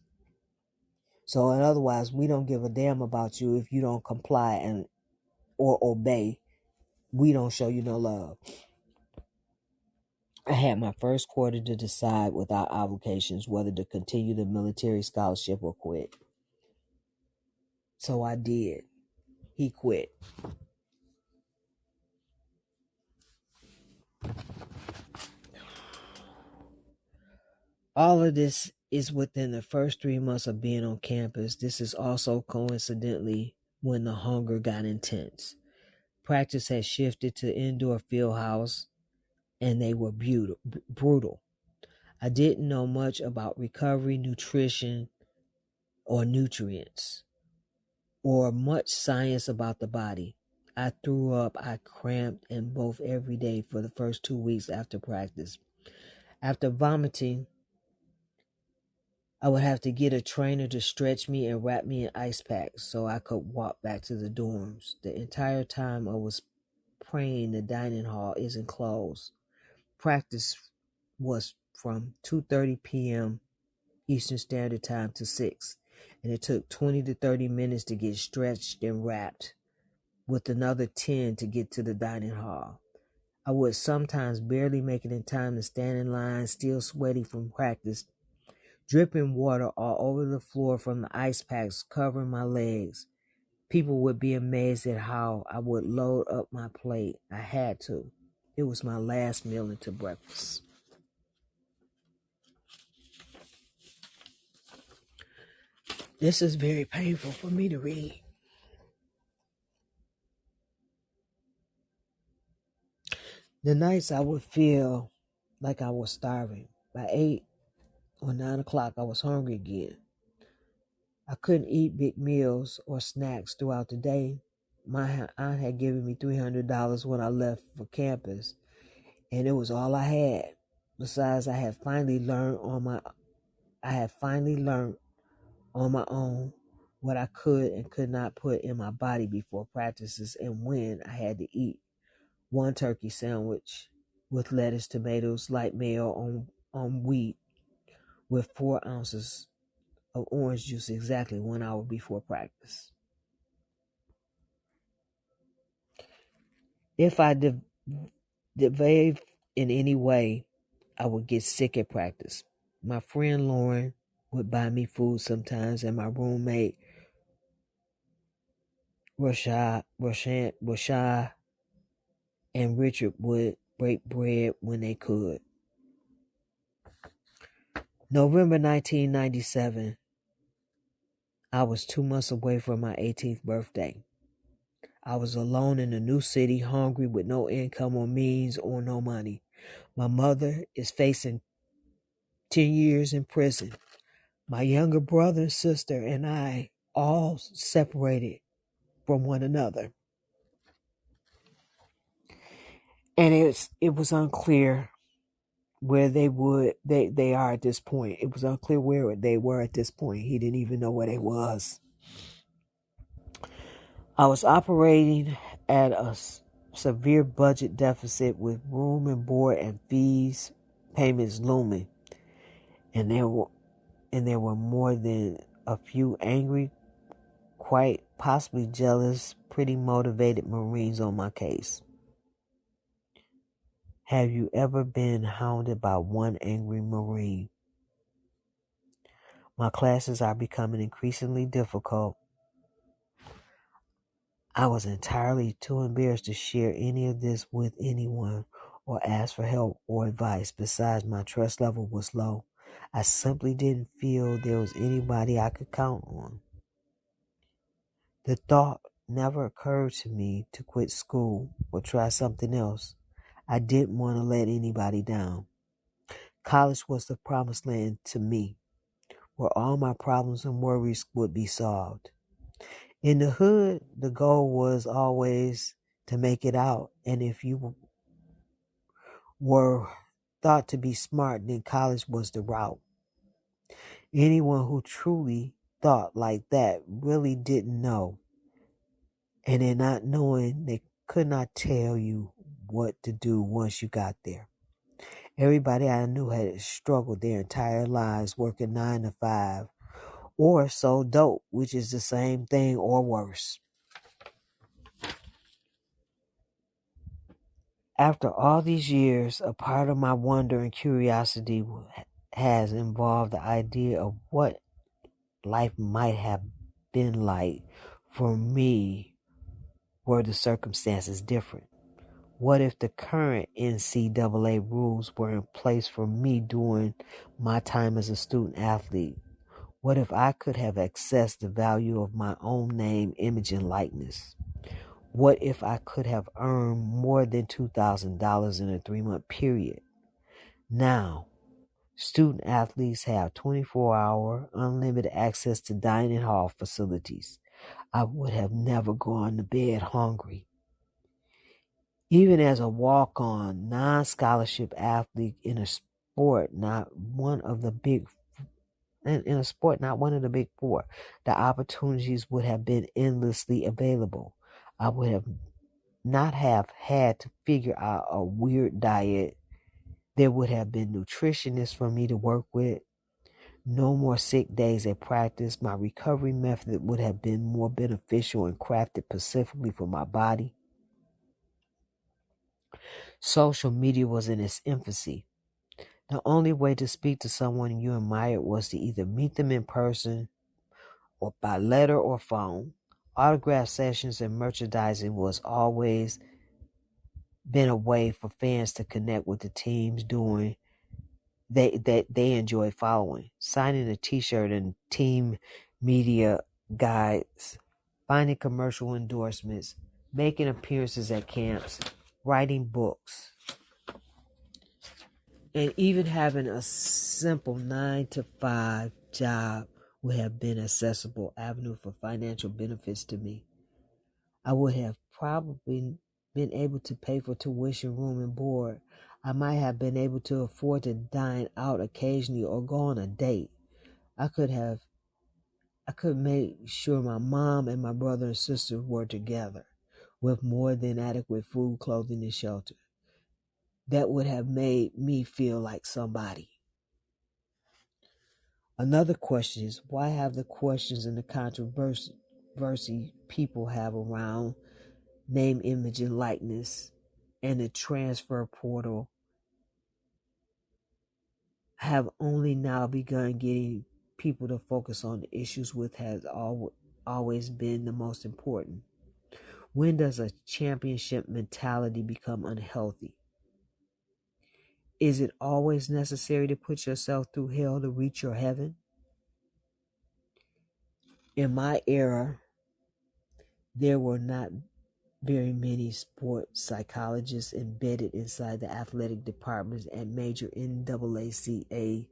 So in other words, we don't give a damn about you if you don't comply and or obey. We don't show you no love. I had my first quarter to decide without obligations whether to continue the military scholarship or quit. So I did. He quit. All of this is within the first 3 months of being on campus. This is also coincidentally when the hunger got intense. Practice had shifted to indoor field house, and they were brutal. I didn't know much about recovery, nutrition, or nutrients, or much science about the body. I threw up, I cramped, and both every day for the first 2 weeks after practice. After vomiting, I would have to get a trainer to stretch me and wrap me in ice packs so I could walk back to the dorms. The entire time I was praying the dining hall isn't closed. Practice was from 2:30 p.m. Eastern Standard Time to 6, and it took 20 to 30 minutes to get stretched and wrapped, with another 10 to get to the dining hall. I would sometimes barely make it in time to stand in line, still sweaty from practice, dripping water all over the floor from the ice packs covering my legs. People would be amazed at how I would load up my plate. I had to. It was my last meal into breakfast. This is very painful for me to read. The nights I would feel like I was starving. By 8 or 9 o'clock, I was hungry again. I couldn't eat big meals or snacks throughout the day. My aunt had given me $300 when I left for campus, and it was all I had. Besides, I had finally learned on my own what I could and could not put in my body before practices and when I had to eat. One turkey sandwich with lettuce, tomatoes, light mayo on wheat with 4 ounces of orange juice exactly 1 hour before practice. If I deviate in any way, I would get sick at practice. My friend Lauren would buy me food sometimes, and my roommate Rashad and Richard would break bread when they could. November 1997, I was 2 months away from my 18th birthday. I was alone in a new city, hungry with no income or means or no money. My mother is facing 10 years in prison. My younger brother and sister and I all separated from one another. And it was unclear where they are at this point. It was unclear where they were at this point. He didn't even know where they was. I was operating at a severe budget deficit with room and board and fees payments looming, and there were more than a few angry, quite possibly jealous, pretty motivated Marines on my case. Have you ever been hounded by one angry Marine? My classes are becoming increasingly difficult. I was entirely too embarrassed to share any of this with anyone or ask for help or advice. Besides, my trust level was low. I simply didn't feel there was anybody I could count on. The thought never occurred to me to quit school or try something else. I didn't want to let anybody down. College was the promised land to me, where all my problems and worries would be solved. In the hood, the goal was always to make it out, and if you were thought to be smart, then college was the route. Anyone who truly thought like that really didn't know, and in not knowing, they could not tell you what to do once you got there. Everybody I knew had struggled their entire lives working 9 to 5, or sold dope, which is the same thing or worse. After all these years, a part of my wonder and curiosity has involved the idea of what life might have been like for me were the circumstances different. What if the current NCAA rules were in place for me during my time as a student athlete? What if I could have accessed the value of my own name, image, and likeness? What if I could have earned more than $2,000 in a 3-month period? Now, student athletes have 24-hour unlimited access to dining hall facilities. I would have never gone to bed hungry. Even as a walk-on, non-scholarship athlete in a sport, not one of the big in a sport, not one of the big four, the opportunities would have been endlessly available. I would have not have had to figure out a weird diet. There would have been nutritionists for me to work with. No more sick days at practice. My recovery method would have been more beneficial and crafted specifically for my body. Social media was in its infancy. The only way to speak to someone you admired was to either meet them in person or by letter or phone. Autograph sessions and merchandising was always been a way for fans to connect with the teams doing that they enjoy following. Signing a t-shirt and team media guides, finding commercial endorsements, making appearances at camps, writing books, and even having a simple 9 to 5 job would have been accessible avenue for financial benefits to me. I would have probably been able to pay for tuition, room, and board. I might have been able to afford to dine out occasionally or go on a date. I could make sure my mom and my brother and sister were together with more than adequate food, clothing, and shelter. That would have made me feel like somebody. Another question is, why have the questions and the controversy people have around name, image, and likeness and the transfer portal have only now begun getting people to focus on the issues which has always been the most important? When does a championship mentality become unhealthy? Is it always necessary to put yourself through hell to reach your heaven? In my era, there were not very many sports psychologists embedded inside the athletic departments at major NAACA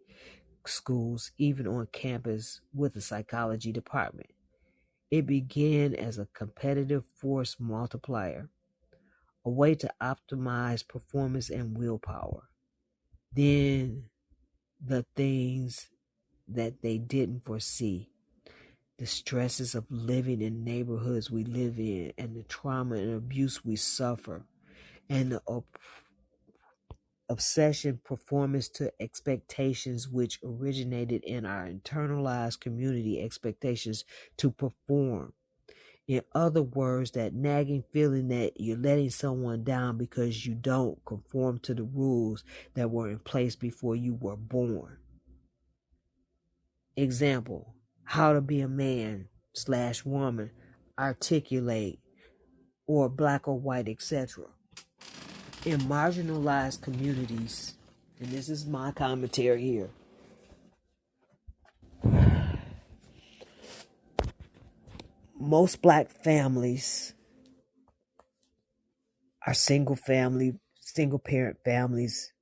schools, even on campus with a psychology department. It began as a competitive force multiplier, a way to optimize performance and willpower. Then the things that they didn't foresee, the stresses of living in neighborhoods we live in, and the trauma and abuse we suffer, and the obsession performance to expectations which originated in our internalized community expectations to perform. In other words, that nagging feeling that you're letting someone down because you don't conform to the rules that were in place before you were born. Example, how to be a man/woman, articulate, or black or white, etc. In marginalized communities, and this is my commentary here, most black families are single parent families,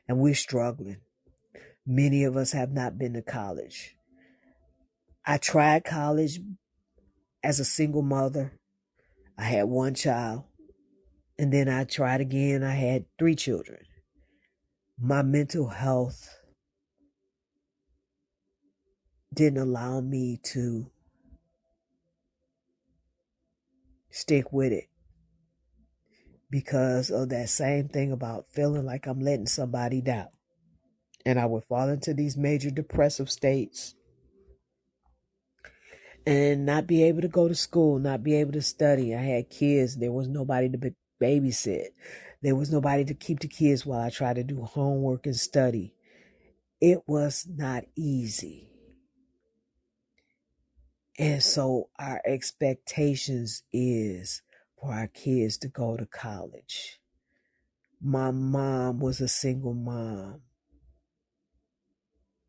and we're struggling. Many of us have not been to college. I tried college as a single mother. I had one child, and then I tried again. I had 3 children. My mental health didn't allow me to stick with it because of that same thing about feeling like I'm letting somebody down. And I would fall into these major depressive states and not be able to go to school, not be able to study. I had kids. There was nobody to babysit. There was nobody to keep the kids while I tried to do homework and study. It was not easy. And so our expectations is for our kids to go to college. My mom was a single mom,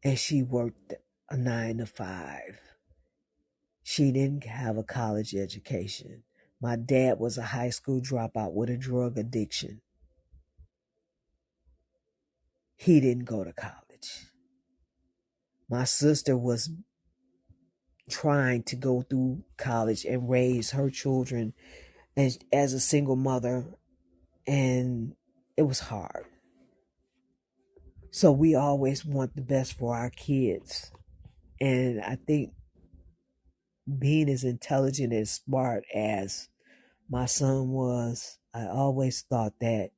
and she worked a 9 to 5. She didn't have a college education. My dad was a high school dropout with a drug addiction. He didn't go to college. My sister was trying to go through college and raise her children as a single mother And it was hard. So we always want the best for our kids. And I think being as intelligent and smart as my son was, I always thought that.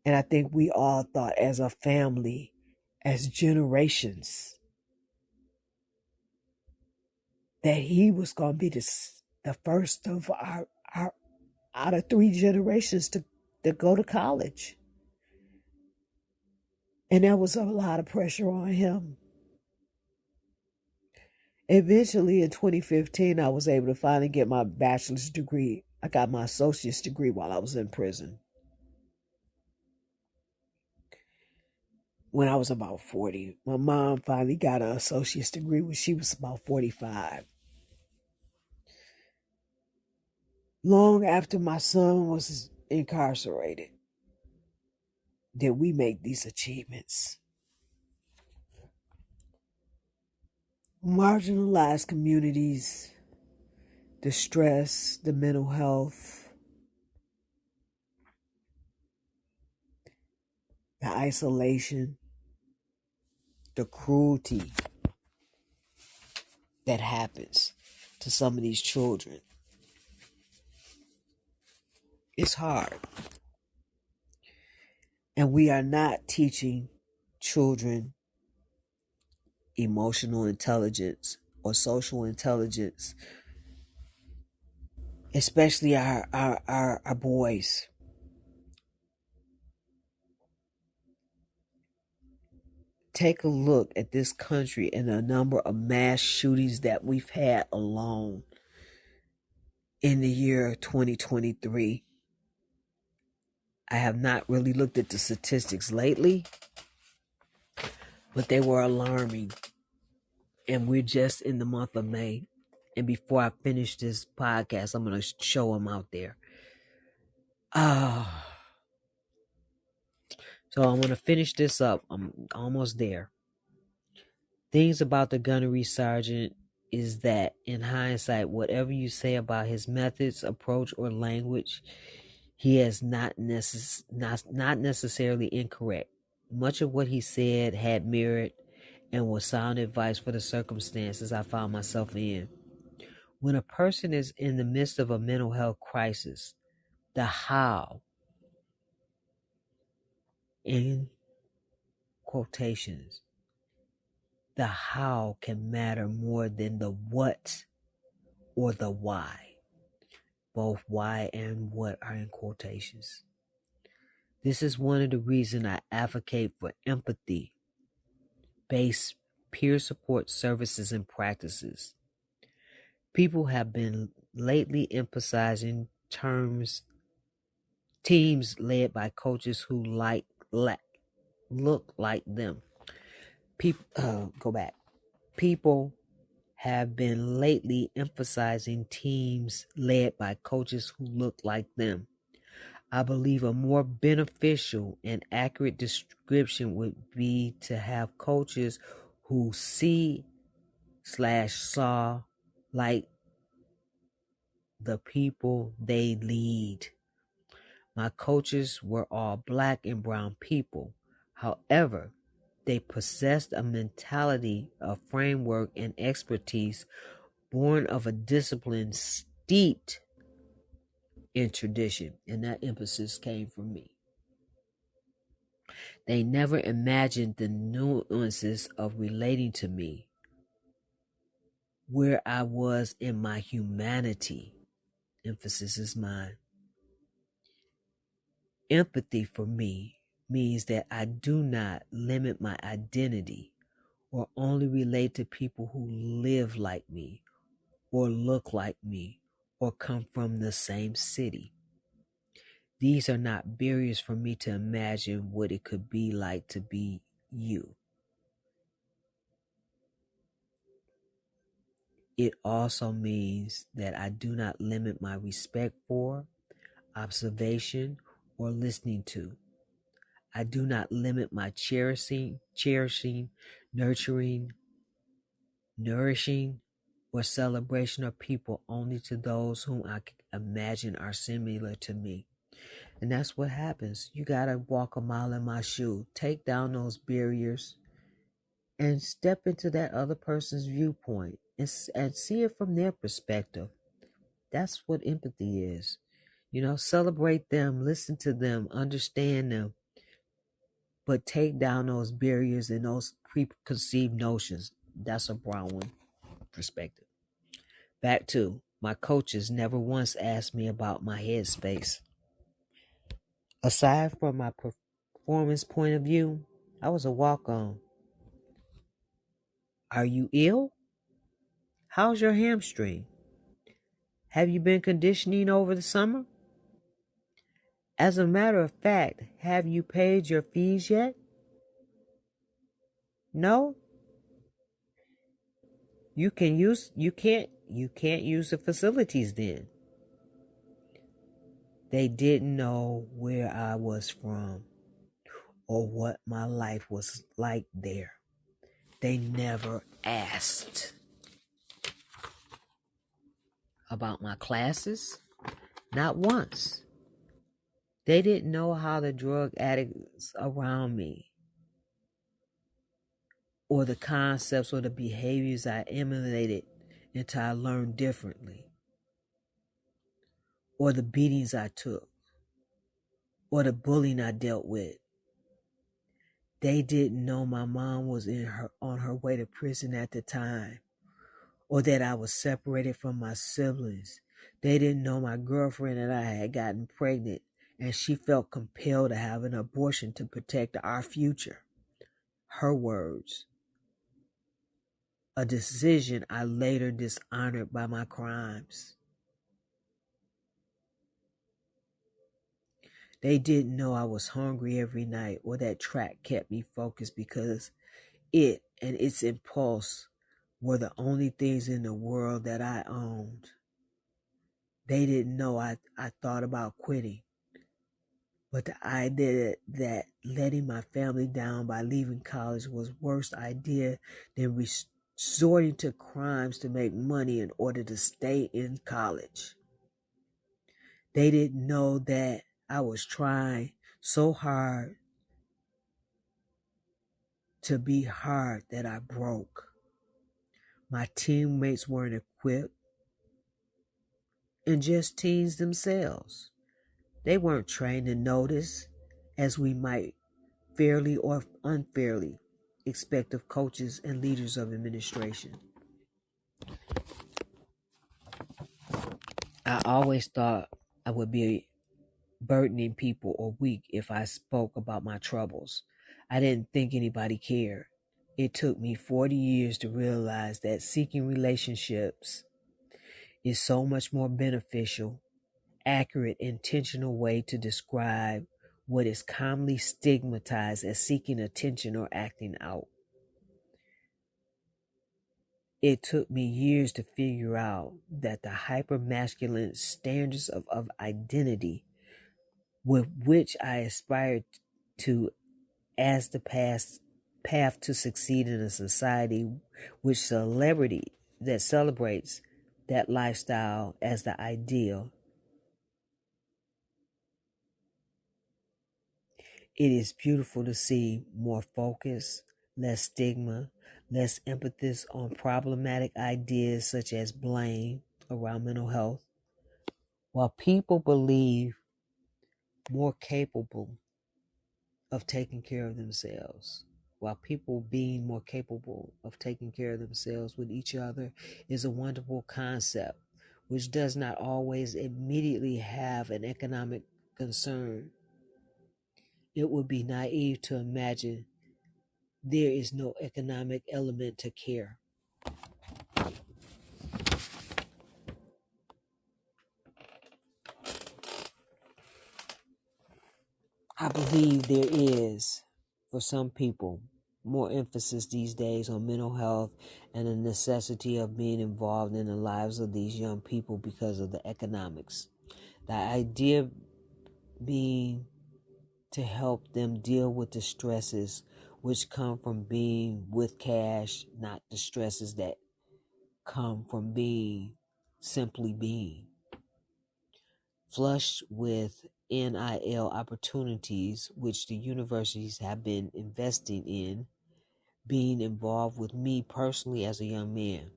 And I think we all thought as a family, as generations, that he was going to be the first of our out of three generations to go to college. And there was a lot of pressure on him. Eventually, in 2015, I was able to finally get my bachelor's degree. I got my associate's degree while I was in prison when I was about 40. My mom finally got an associate's degree when she was about 45. Long after my son was incarcerated, did we make these achievements. Marginalized communities, the stress, the mental health, the isolation, the cruelty that happens to some of these children. It's hard. And we are not teaching children emotional intelligence or social intelligence, especially our boys. Take a look at this country and the number of mass shootings that we've had alone in the year 2023. I have not really looked at the statistics lately, but they were alarming. And we're just in the month of May. And before I finish this podcast, I'm going to show them out there. So I'm going to finish this up. I'm almost there. Things about the gunnery sergeant is that, in hindsight, whatever you say about his methods, approach, or language, he is not necessarily incorrect. Much of what he said had merit and was sound advice for the circumstances I found myself in. When a person is in the midst of a mental health crisis, the how, in quotations, the how can matter more than the what or the why. Both why and what are in quotations. This is one of the reasons I advocate for empathy-based peer support services and practices. People have been lately emphasizing teams led by coaches who look like them. People have been lately emphasizing teams led by coaches who look like them. I believe a more beneficial and accurate description would be to have coaches who see/saw like the people they lead. My coaches were all black and brown people. However, they possessed a mentality, a framework, and expertise born of a discipline steeped in tradition, and that emphasis came from me. They never imagined the nuances of relating to me, where I was in my humanity. Emphasis is mine. Empathy for me means that I do not limit my identity or only relate to people who live like me or look like me or come from the same city. These are not barriers for me to imagine what it could be like to be you. It also means that I do not limit my respect for, observation, or listening to. I do not limit my cherishing, nurturing, nourishing, or celebration of people only to those whom I imagine are similar to me. And that's what happens. You got to walk a mile in my shoe, take down those barriers, and step into that other person's viewpoint and see it from their perspective. That's what empathy is. Celebrate them, listen to them, understand them, but take down those barriers and those preconceived notions. That's a brown one perspective. Back to my coaches never once asked me about my headspace. Aside from my performance point of view, I was a walk on. Are you ill? How's your hamstring? Have you been conditioning over the summer? As a matter of fact, have you paid your fees yet? No? You can't use the facilities then. They didn't know where I was from or what my life was like there. They never asked about my classes, not once. They didn't know how the drug addicts around me or the concepts or the behaviors I emulated until I learned differently, or the beatings I took, or the bullying I dealt with. They didn't know my mom was on her way to prison at the time, or that I was separated from my siblings. They didn't know my girlfriend and I had gotten pregnant and she felt compelled to have an abortion to protect our future. Her words. A decision I later dishonored by my crimes. They didn't know I was hungry every night or that track kept me focused because it and its impulse were the only things in the world that I owned. They didn't know I thought about quitting. But the idea that letting my family down by leaving college was worst idea than resorting to crimes to make money in order to stay in college. They didn't know that I was trying so hard to be hard that I broke. My teammates weren't equipped and just teased themselves. They weren't trained to notice, as we might fairly or unfairly expect of coaches and leaders of administration. I always thought I would be burdening people or weak if I spoke about my troubles. I didn't think anybody cared. It took me 40 years to realize that seeking relationships is so much more beneficial, accurate, intentional way to describe what is commonly stigmatized as seeking attention or acting out. It took me years to figure out that the hyper-masculine standards of identity with which I aspired to as the path to succeed in a society which celebrity that celebrates that lifestyle as the ideal. It is beautiful to see more focus, less stigma, less emphasis on problematic ideas such as blame around mental health, while people believe more capable of taking care of themselves. While people being more capable of taking care of themselves with each other is a wonderful concept, which does not always immediately have an economic concern. It would be naive to imagine there is no economic element to care. I believe there is, for some people, more emphasis these days on mental health and the necessity of being involved in the lives of these young people because of the economics. The idea being to help them deal with the stresses which come from being with cash, not the stresses that come from being simply being. Flushed with NIL opportunities which the universities have been investing in being involved with me personally as a young man?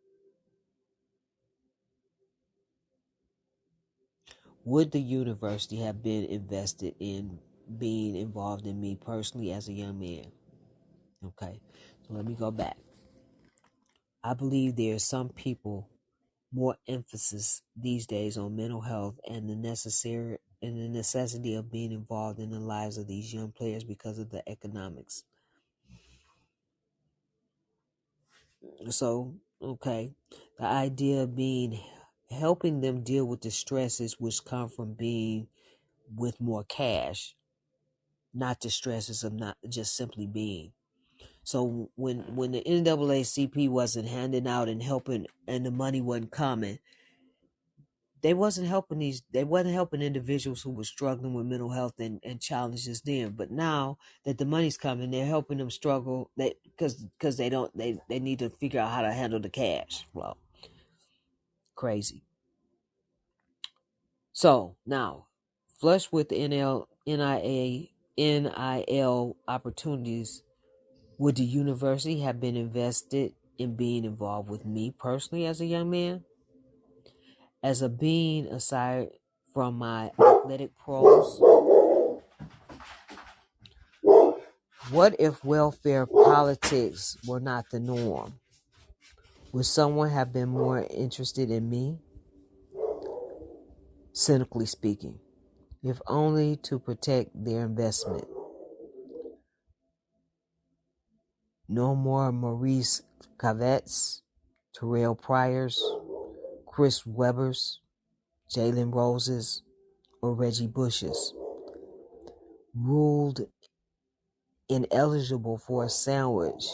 Would the university have been invested in being involved in me personally as a young man? Okay, so let me go back. I believe there are some people more emphasis these days on mental health and the necessity of being involved in the lives of these young players because of the economics. So, okay, the idea of being helping them deal with the stresses which come from being with more cash, not the stresses of not just simply being. So when the NAACP wasn't handing out and helping and the money wasn't coming, they wasn't helping individuals who were struggling with mental health and challenges then. But now that the money's coming, they're helping them struggle because they need to figure out how to handle the cash flow. Crazy. So now, flush with the NIL opportunities, would the university have been invested in being involved with me personally as a young man? As a being aside from my athletic pros, what if welfare politics were not the norm? Would someone have been more interested in me? Cynically speaking, if only to protect their investment. No more Maurice Cavettes, Terrell Pryors, Chris Webbers, Jalen Roses, or Reggie Bushes. Ruled ineligible for a sandwich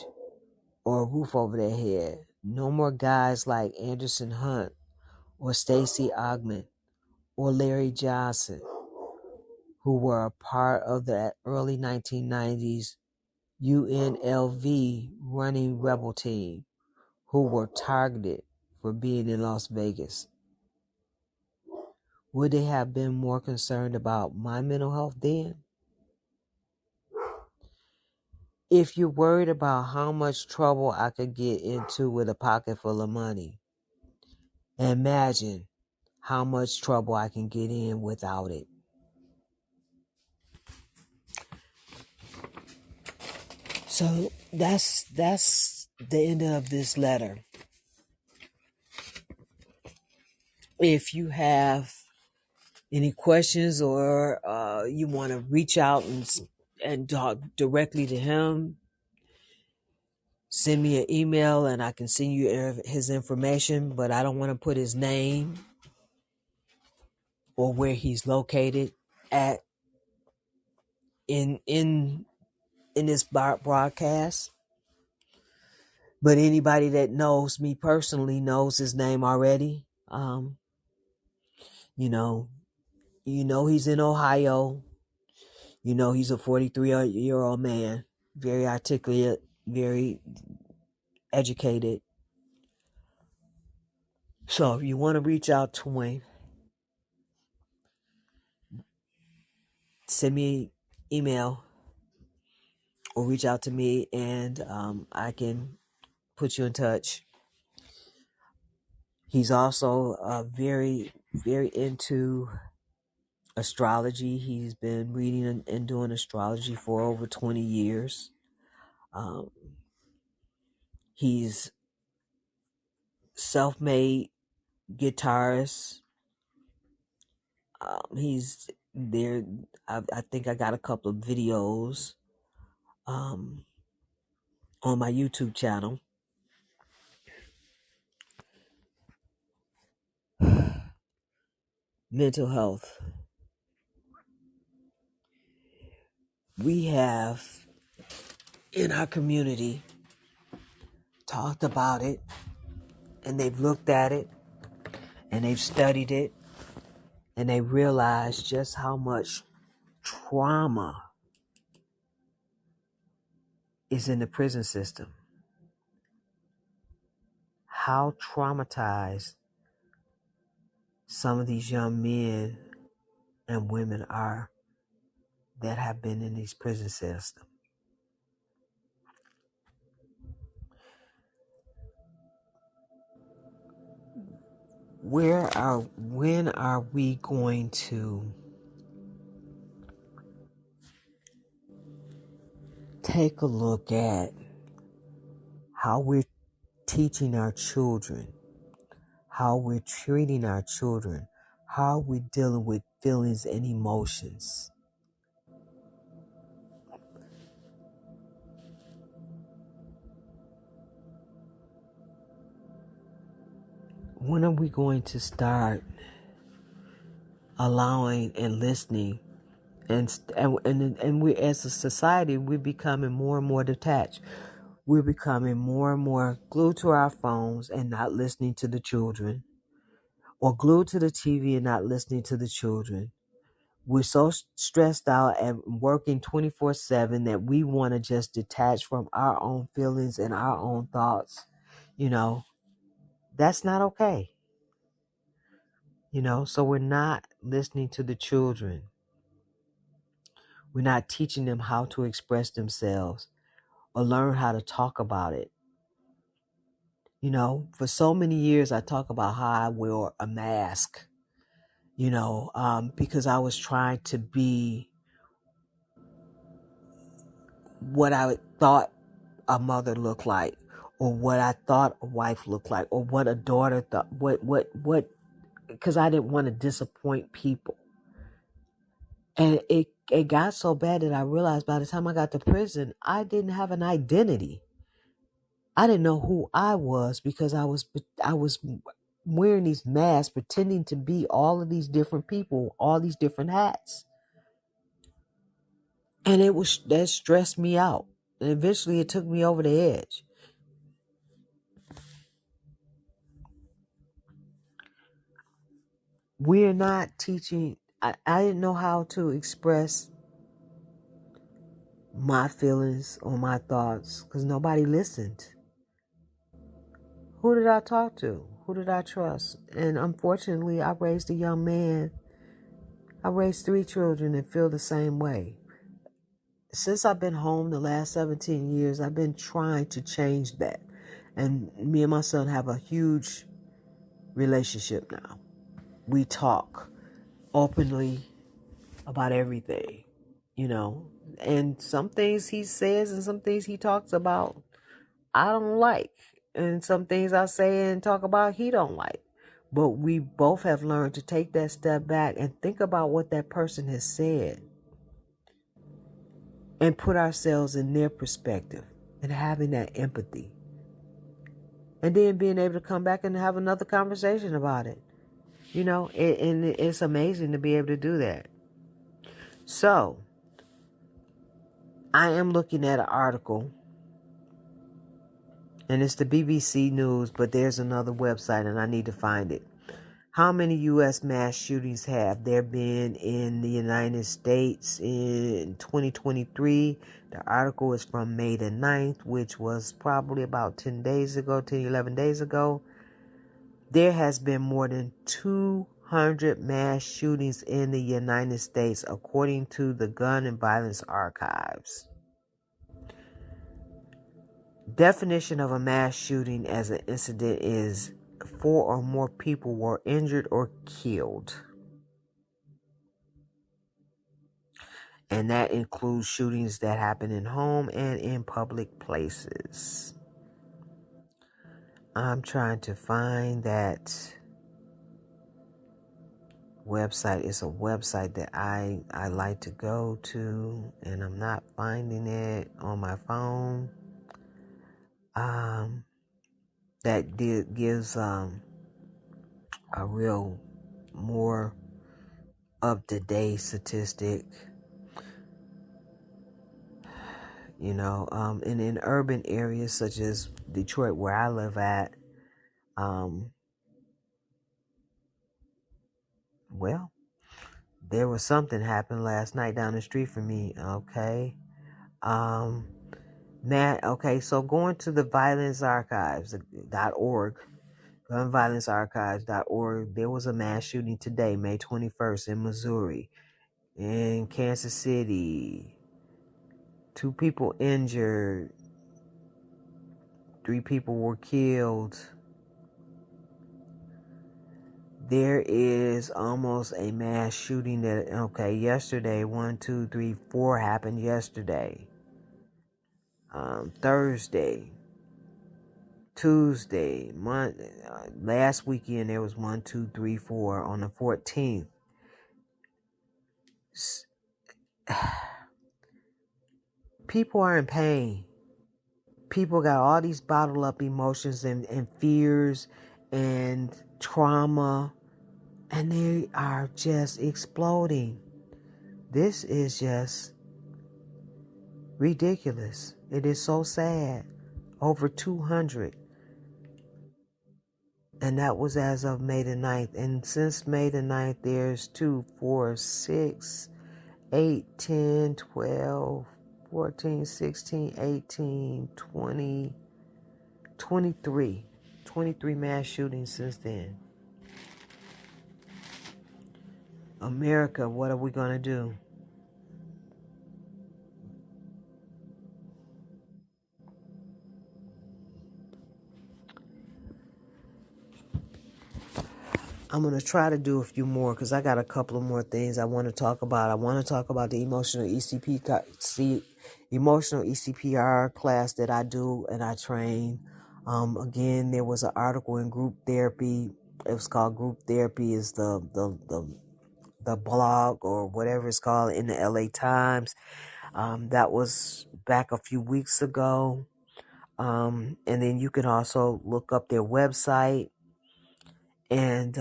or a roof over their head. No more guys like Anderson Hunt or Stacey Ogman or Larry Johnson, who were a part of the early 1990s UNLV running rebel team, who were targeted for being in Las Vegas. Would they have been more concerned about my mental health then? If you're worried about how much trouble I could get into with a pocket full of money, imagine how much trouble I can get in without it. So that's the end of this letter. If you have any questions or you want to reach out and talk directly to him, send me an email and I can send you his information, but I don't want to put his name or where he's located at in this broadcast. But anybody that knows me personally knows his name already. You know, he's in Ohio. You know he's a 43-year-old man, very articulate, very educated. So if you want to reach out to him, send me an email or reach out to me and I can put you in touch. He's also very, very into astrology. He's been reading and doing astrology for over 20 years. He's self-made guitarist. He's there. I think I got a couple of videos on my YouTube channel. Mental health. We have in our community talked about it, and they've looked at it, and they've studied it, and they realized just how much trauma is in the prison system. How traumatized some of these young men and women are that have been in these prison systems. When are we going to take a look at how we're teaching our children, how we're treating our children, how we're dealing with feelings and emotions? When are we going to start allowing and listening? And we, as a society, we're becoming more and more detached. We're becoming more and more glued to our phones and not listening to the children, or glued to the TV and not listening to the children. We're so stressed out and working 24/7 that we want to just detach from our own feelings and our own thoughts. You know, that's not okay. So we're not listening to the children. We're not teaching them how to express themselves or learn how to talk about it. For so many years, I talk about how I wear a mask, because I was trying to be what I thought a mother looked like, or what I thought a wife looked like, or what a daughter thought, because I didn't want to disappoint people. And it got so bad that I realized by the time I got to prison, I didn't have an identity. I didn't know who I was, because I was wearing these masks, pretending to be all of these different people, all these different hats. And that stressed me out. And eventually it took me over the edge. We're not teaching. I didn't know how to express my feelings or my thoughts because nobody listened. Who did I talk to? Who did I trust? And unfortunately, I raised a young man. I raised 3 children and feel the same way. Since I've been home the last 17 years, I've been trying to change that. And me and my son have a huge relationship now. We talk openly about everything, and some things he says and some things he talks about I don't like, and some things I say and talk about he don't like. But we both have learned to take that step back and think about what that person has said and put ourselves in their perspective and having that empathy. And then being able to come back and have another conversation about it. And it's amazing to be able to do that. So, I am looking at an article, and it's the BBC News, but there's another website and I need to find it. How many U.S. mass shootings have there been in the United States in 2023? The article is from May the 9th, which was probably about 11 days ago. There has been more than 200 mass shootings in the United States, according to the Gun and Violence Archives. Definition of a mass shooting as an incident is 4 or more people were injured or killed. And that includes shootings that happen in home and in public places. I'm trying to find that website. It's a website that I like to go to, and I'm not finding it on my phone. That gives a real more up-to-date statistic. And in urban areas such as Detroit, where I live at, well, there was something happened last night down the street from me. Okay. So going to the violencearchives.org, gunviolencearchives.org. There was a mass shooting today, May 21st, in Missouri. In Kansas City, 2 people injured, 3 people were killed. There is almost a mass shooting yesterday, 1, 2, 3, 4 happened yesterday. Thursday, Tuesday, last weekend there was 1, 2, 3, 4 on the 14th. People are in pain. People got all these bottled up emotions and fears and trauma, and they are just exploding. This is just ridiculous. It is so sad. Over 200. And that was as of May the 9th. And since May the 9th, there's 2, 4, 6, 8, 10, 12, 14, 16, 18, 20, 23. 23 mass shootings since then. America, what are we going to do? I'm going to try to do a few more because I got a couple of more things I want to talk about. I want to talk about the emotional ECPR class that I do and I train. Again, there was an article in Group Therapy. It was called Group Therapy is the blog or whatever it's called in the LA Times. That was back a few weeks ago. And then you can also look up their website and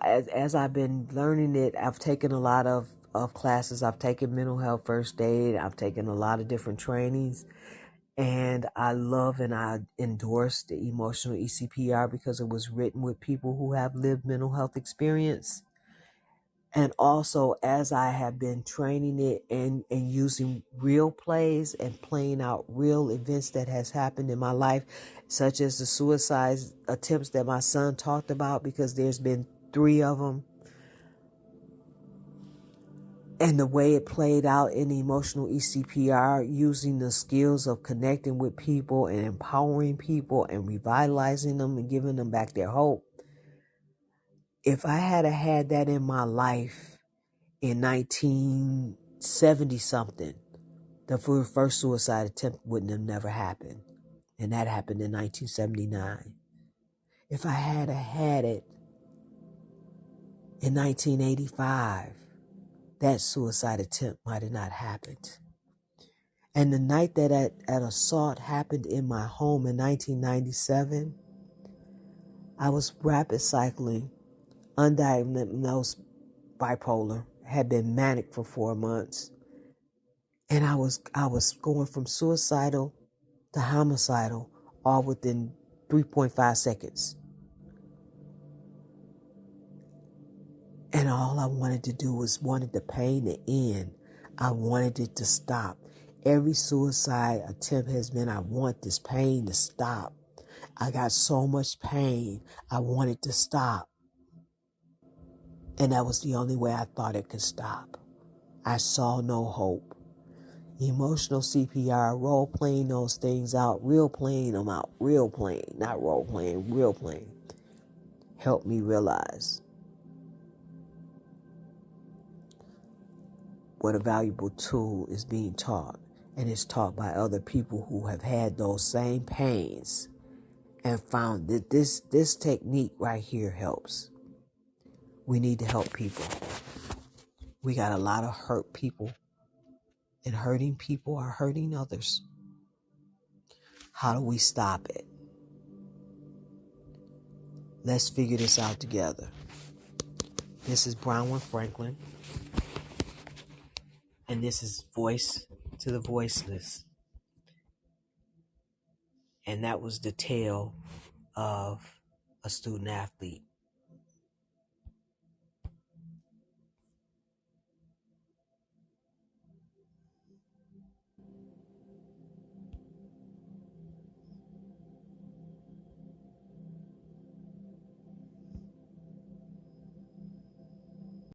as I've been learning it, I've taken a lot of classes. I've taken mental health first aid. I've taken a lot of different trainings. And I love and I endorse the emotional ECPR because it was written with people who have lived mental health experience. And also, as I have been training it and using real plays and playing out real events that has happened in my life, such as the suicide attempts that my son talked about, because there's been 3 of them, and the way it played out in the emotional ECPR, using the skills of connecting with people and empowering people and revitalizing them and giving them back their hope. If I had that in my life in 1970 something, the first suicide attempt wouldn't have never happened. And that happened in 1979. If I had it in 1985, that suicide attempt might have not happened. And the night that an assault happened in my home in 1997, I was rapid cycling, undiagnosed bipolar, had been manic for 4 months. And I was going from suicidal to homicidal all within 3.5 seconds. And all I wanted to do was wanted the pain to end. I wanted it to stop. Every suicide attempt has been, I want this pain to stop. I got so much pain. I want it to stop. And that was the only way I thought it could stop. I saw no hope. Emotional CPR, role playing those things out, real playing them out, real playing, not role playing, real playing, helped me realize what a valuable tool is being taught, and it's taught by other people who have had those same pains and found that this technique right here helps. We need to help people. We got a lot of hurt people, and hurting people are hurting others. How do we stop it? Let's figure this out together. This is Bronwyn Franklin, and this is Voice to the Voiceless. And that was the tale of a student athlete.